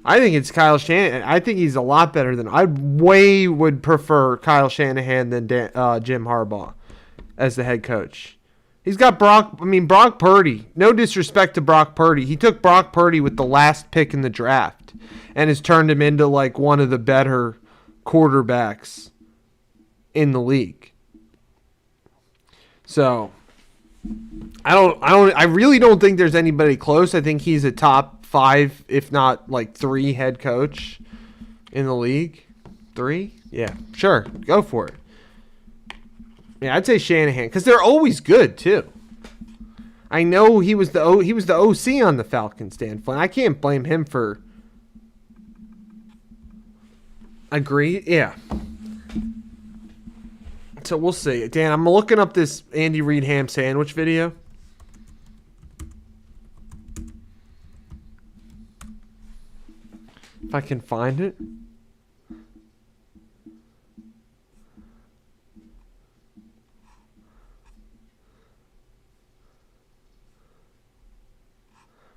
I think it's Kyle Shanahan. I think he's a lot better than I way would prefer Kyle Shanahan than Jim Harbaugh as the head coach. He's got Brock Purdy. No disrespect to Brock Purdy. He took Brock Purdy with the last pick in the draft and has turned him into like one of the better quarterbacks in the league. So I really don't think there's anybody close. I think he's a top 5, if not like 3 head coach in the league. 3? Yeah, sure. Go for it. Yeah, I'd say Shanahan because they're always good too. I know he was the OC on the Falcons, Dan Flynn. I can't blame him for. Agree? Yeah. So we'll see. Dan, I'm looking up this Andy Reid ham sandwich video. If I can find it.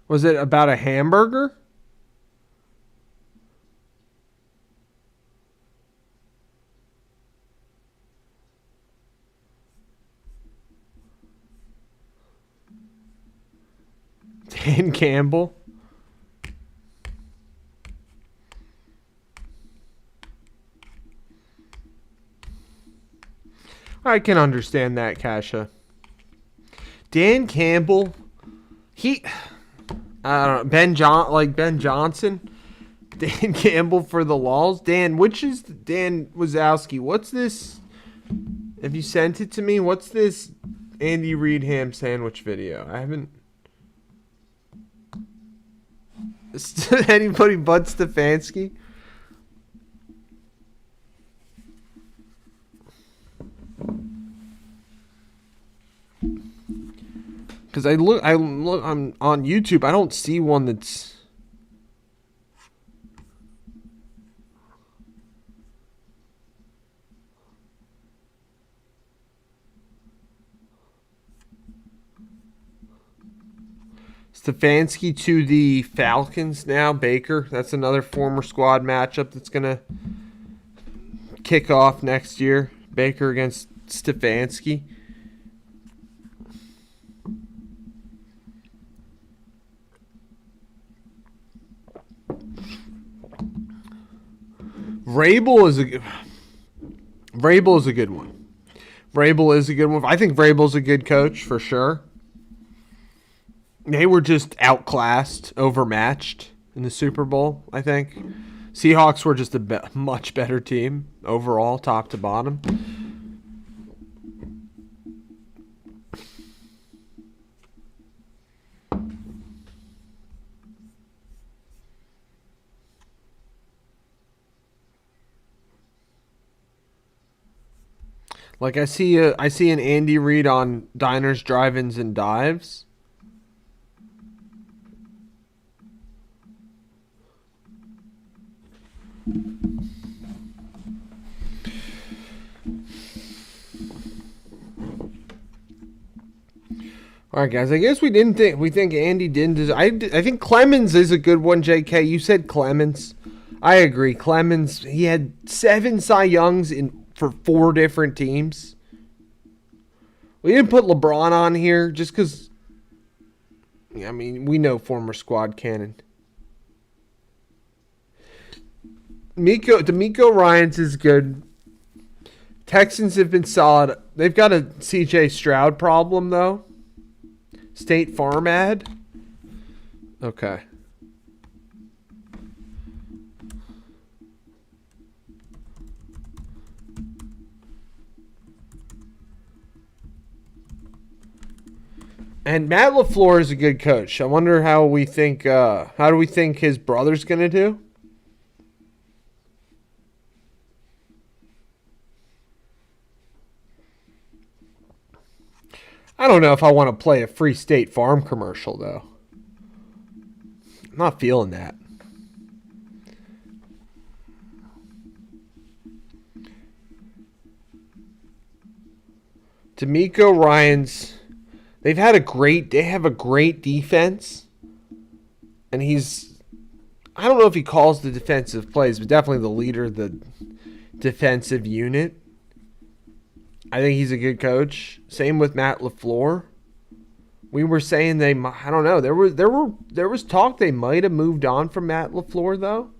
Was it about a hamburger? Dan Campbell. I can understand that, Kasha. Dan Campbell, I don't know, Ben Johnson, Dan Campbell for the Laws. Dan, which is Dan Wazowski? What's this? Have you sent it to me? What's this Andy Reid ham sandwich video? I haven't. Anybody but Stefanski? Because I'm on YouTube. I don't see one that's. Stefanski to the Falcons now. Baker. That's another former squad matchup that's going to kick off next year. Baker against Stefanski. Vrabel is a good one. Vrabel is a good one. I think Vrabel's a good coach for sure. They were just outclassed, overmatched in the Super Bowl, I think. Seahawks were just a much better team overall, top to bottom. Like I see an Andy Reid on Diners, Drive-Ins, and Dives. All right, guys. I guess we think Andy didn't. I think Clemens is a good one. J.K. You said Clemens. I agree. Clemens. He had 7 Cy Youngs for 4 different teams. We didn't put LeBron on here just because. I mean, we know former squad cannon. D'Amico Ryans is good. Texans have been solid. They've got a C.J. Stroud problem though. State Farm ad? Okay. And Matt LaFleur is a good coach. I wonder how do we think his brother's going to do? I don't know if I want to play a free State Farm commercial, though. I'm not feeling that. D'Amico Ryans, they have a great defense. And I don't know if he calls the defensive plays, but definitely the leader of the defensive unit. I think he's a good coach. Same with Matt LaFleur. We were saying I don't know. There was talk they might have moved on from Matt LaFleur though.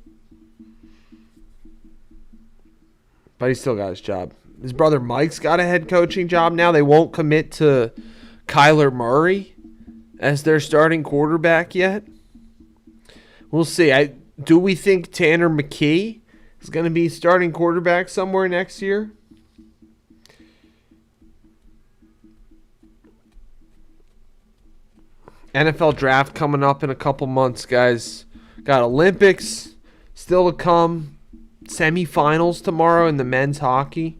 But he still got his job. His brother Mike's got a head coaching job now. They won't commit to Kyler Murray as their starting quarterback yet. We'll see. Do we think Tanner McKee is going to be starting quarterback somewhere next year? NFL draft coming up in a couple months, guys. Got Olympics still to come. Semifinals tomorrow in the men's hockey.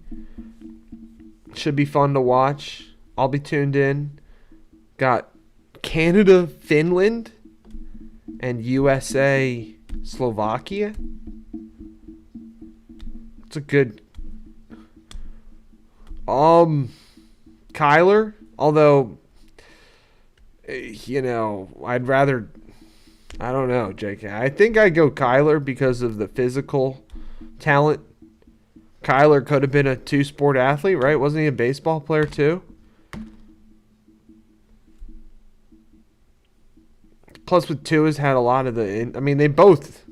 Should be fun to watch. I'll be tuned in. Got Canada, Finland, and USA, Slovakia. It's a good. Kyler, although. I'd rather. I don't know, JK. I think I'd go Kyler because of the physical talent. Kyler could have been a 2-sport athlete, right? Wasn't he a baseball player too? Plus, with Tua's had a lot of the. I mean, they both.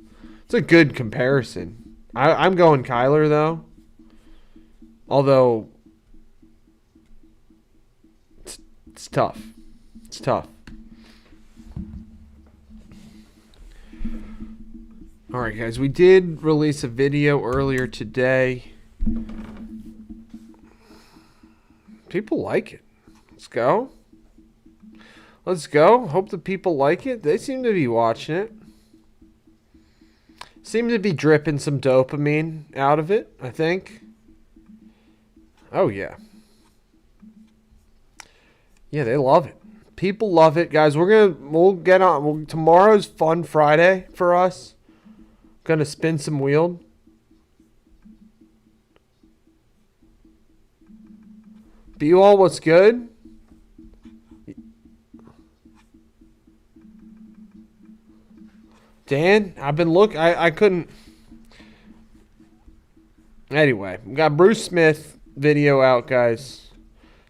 It's a good comparison. I'm going Kyler though. Although it's tough. It's tough. All right, guys. We did release a video earlier today. People like it. Let's go. Let's go. Hope the people like it. They seem to be watching it. Seem to be dripping some dopamine out of it, I think. Oh, yeah. Yeah, they love it. People love it, guys. We'll get on. Tomorrow's Fun Friday for us. Gonna spin some wheel. B-Wall, what's good? Dan, I've been I couldn't. Anyway, we got Bruce Smith video out, guys.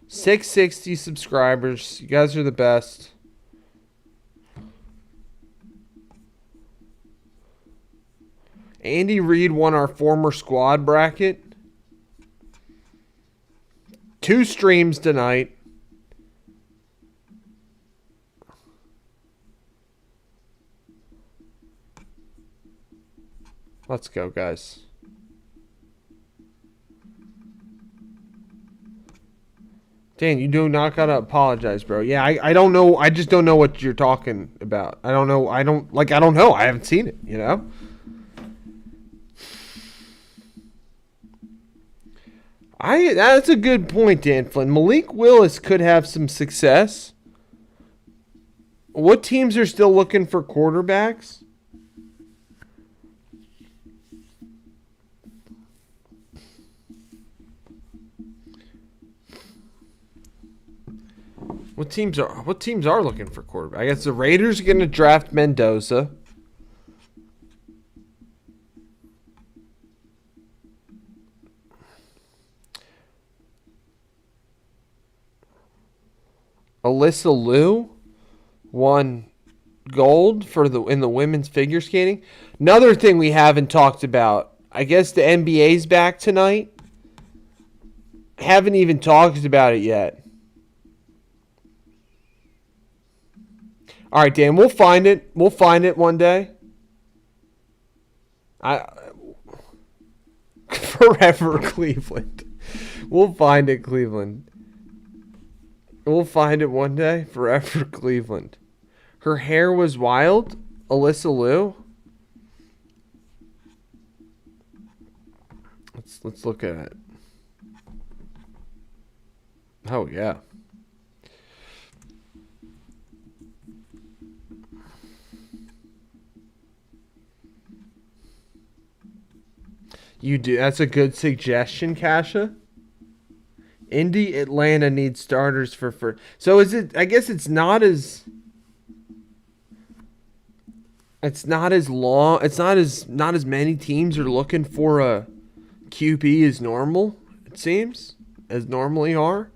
660 subscribers. You guys are the best. Andy Reid won our former squad bracket. 2 streams tonight. Let's go, guys. Dan, you do not gotta apologize, bro. Yeah, I don't know. I just don't know what you're talking about. I don't know. I don't know. I haven't seen it, you know? That's a good point, Dan Flynn. Malik Willis could have some success. What teams are still looking for quarterbacks? What teams are looking for quarterback? I guess the Raiders are going to draft Mendoza. Alyssa Liu won gold in the women's figure skating. Another thing we haven't talked about. I guess the NBA's back tonight. Haven't even talked about it yet. All right, Dan, we'll find it. We'll find it one day. Forever Cleveland. We'll find it, Cleveland. We'll find it one day. Forever Cleveland. Her hair was wild. Alyssa Liu. Let's look at it. Oh yeah. You do. That's a good suggestion, Kasha. Indy, Atlanta needs starters for. So is it? I guess it's not as. It's not as long. It's not as many teams are looking for a QB as normal. It seems as normally are.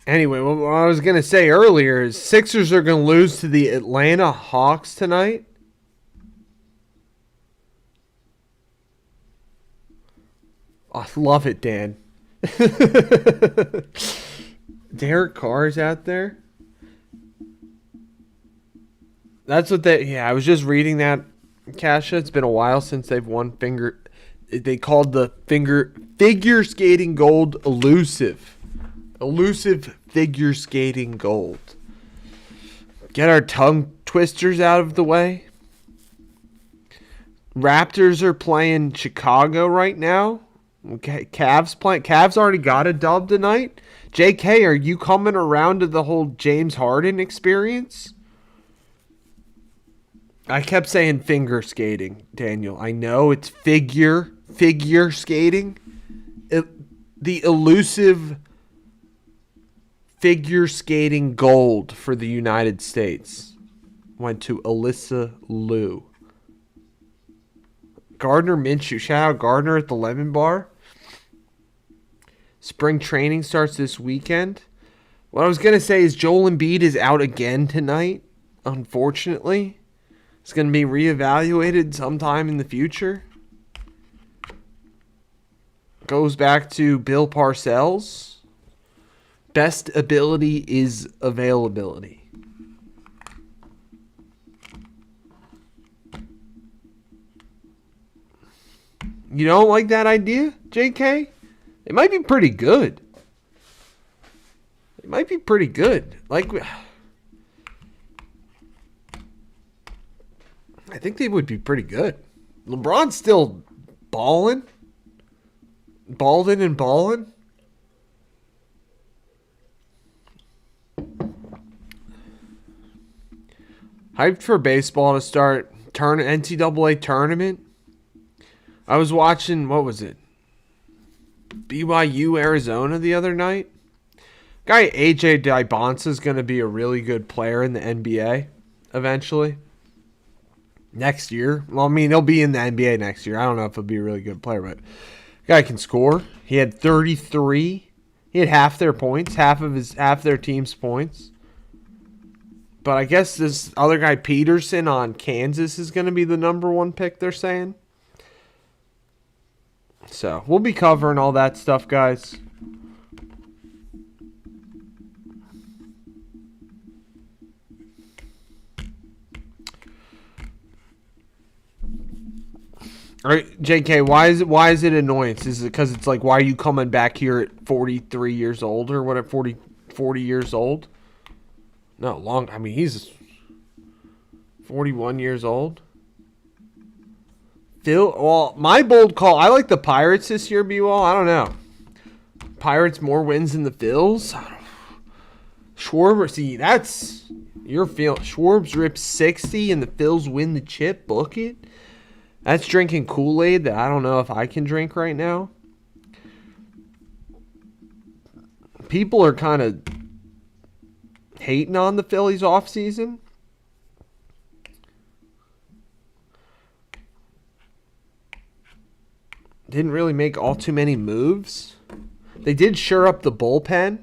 Anyway, what I was going to say earlier is Sixers are going to lose to the Atlanta Hawks tonight. I love it, Dan. Derek Carr's out there. That's what I was just reading that, Kasha. It's been a while since they've won They called the figure skating gold elusive. Elusive figure skating gold. Get our tongue twisters out of the way. Raptors are playing Chicago right now. Okay, Cavs already got a dub tonight. JK, are you coming around to the whole James Harden experience? I kept saying finger skating, Daniel. I know it's figure skating. The elusive figure skating gold for the United States went to Alyssa Liu. Gardner Minshew. Shout out Gardner at the Lemon Bar. Spring training starts this weekend. What I was going to say is Joel Embiid is out again tonight, unfortunately. It's going to be reevaluated sometime in the future. Goes back to Bill Parcells. Best ability is availability. You don't like that idea, JK? It might be pretty good. It might be pretty good. I think they would be pretty good. LeBron's still balling. Balding and balling. Hyped for baseball to start NCAA tournament. I was watching, what was it? BYU Arizona the other night. Guy AJ Dybonsa is going to be a really good player in the NBA eventually. Next year. Well, I mean, he'll be in the NBA next year. I don't know if he'll be a really good player, but guy can score. He had 33. He had half their points, half their team's points. But I guess this other guy, Peterson, on Kansas is going to be the number one pick, they're saying. So, we'll be covering all that stuff, guys. All right, JK, why is it annoyance? Is it because it's like, why are you coming back here at 43 years old or whatever, 40 years old? No, I mean, he's 41 years old. Well, my bold call, I like the Pirates this year, B-Wall. I don't know. Pirates more wins than the Phils. Schwarber, see, that's your feel. Schwarbs rips 60 and the Phils win the chip. Book it. That's drinking Kool-Aid that I don't know if I can drink right now. People are kind of hating on the Phillies offseason. Didn't really make all too many moves. They did shore up the bullpen.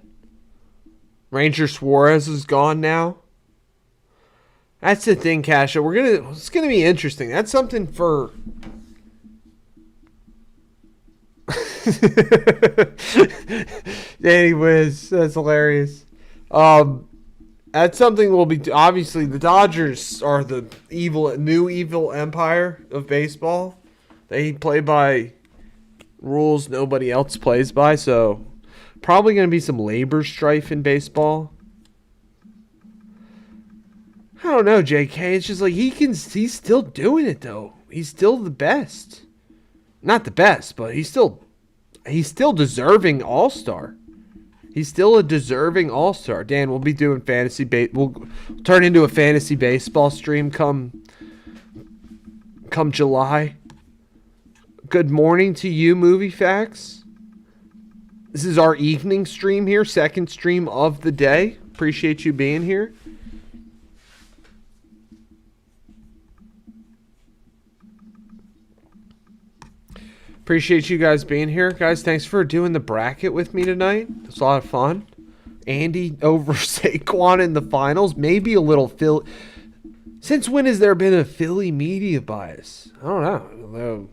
Ranger Suarez is gone now. That's the thing, Kasha. It's gonna be interesting. That's something for. Danny Wiz, that's hilarious. That's something we'll be. Obviously, the Dodgers are the new evil empire of baseball. They play by rules nobody else plays by, so probably going to be some labor strife in baseball. I don't know, JK. It's just like he's still doing it though. He's still the best. Not the best, but he's still deserving all-star. He's still a deserving all-star. Dan, we'll be doing we'll turn into a fantasy baseball stream come July. Good morning to you, Movie Facts. This is our evening stream here, second stream of the day. Appreciate you being here. Appreciate you guys being here. Guys, thanks for doing the bracket with me tonight. It's a lot of fun. Andy over Saquon in the finals. Maybe a little Philly. Since when has there been a Philly media bias? I don't know.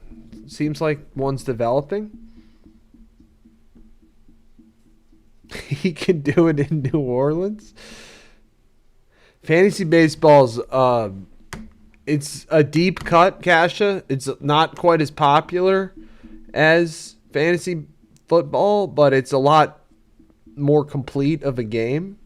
Seems like one's developing. He can do it in New Orleans. Fantasy baseball's it's a deep cut, Kasha. It's not quite as popular as fantasy football, but it's a lot more complete of a game.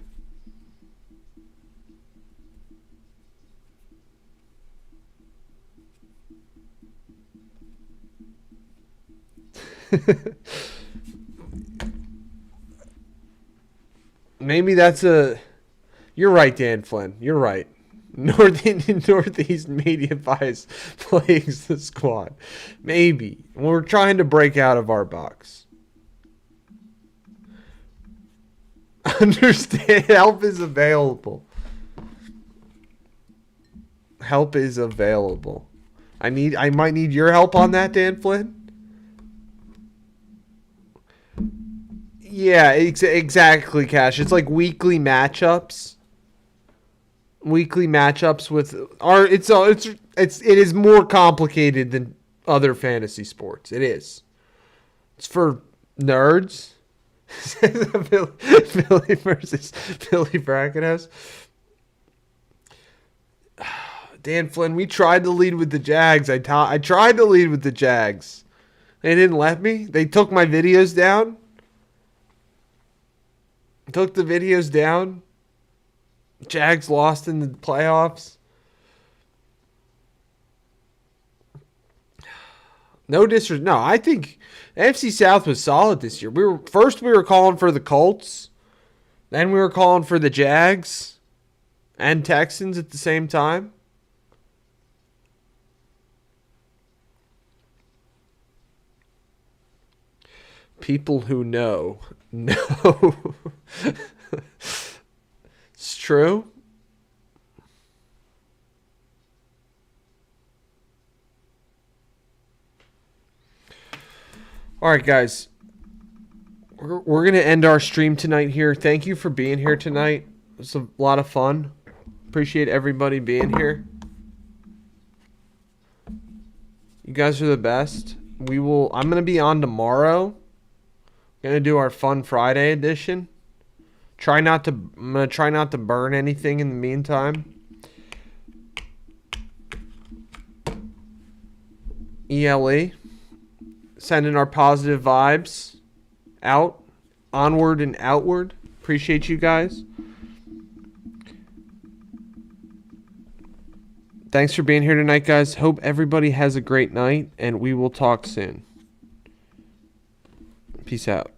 Maybe that's you're right, Dan Flynn. You're right. Northeast media bias plagues the squad. Maybe. We're trying to break out of our box. Understand. Help is available. Help is available. I might need your help on that, Dan Flynn. Yeah, exactly, Cash. It's like weekly matchups. Weekly matchups with it is more complicated than other fantasy sports. It is. It's for nerds. Philly versus Philly Bracket House. Dan Flynn, we tried to lead with the Jags. I tried to lead with the Jags. They didn't let me. They took my videos down. Took the videos down. Jags lost in the playoffs. No disrespect. No, I think NFC South was solid this year. We were calling for the Colts. Then we were calling for the Jags and Texans at the same time. People who know. It's true. All right, guys. We're going to end our stream tonight here. Thank you for being here tonight. It was a lot of fun. Appreciate everybody being here. You guys are the best. I'm going to be on tomorrow. Going to do our Fun Friday edition. I'm going to try not to burn anything in the meantime. ELE. Sending our positive vibes out. Onward and outward. Appreciate you guys. Thanks for being here tonight, guys. Hope everybody has a great night, and we will talk soon. Peace out.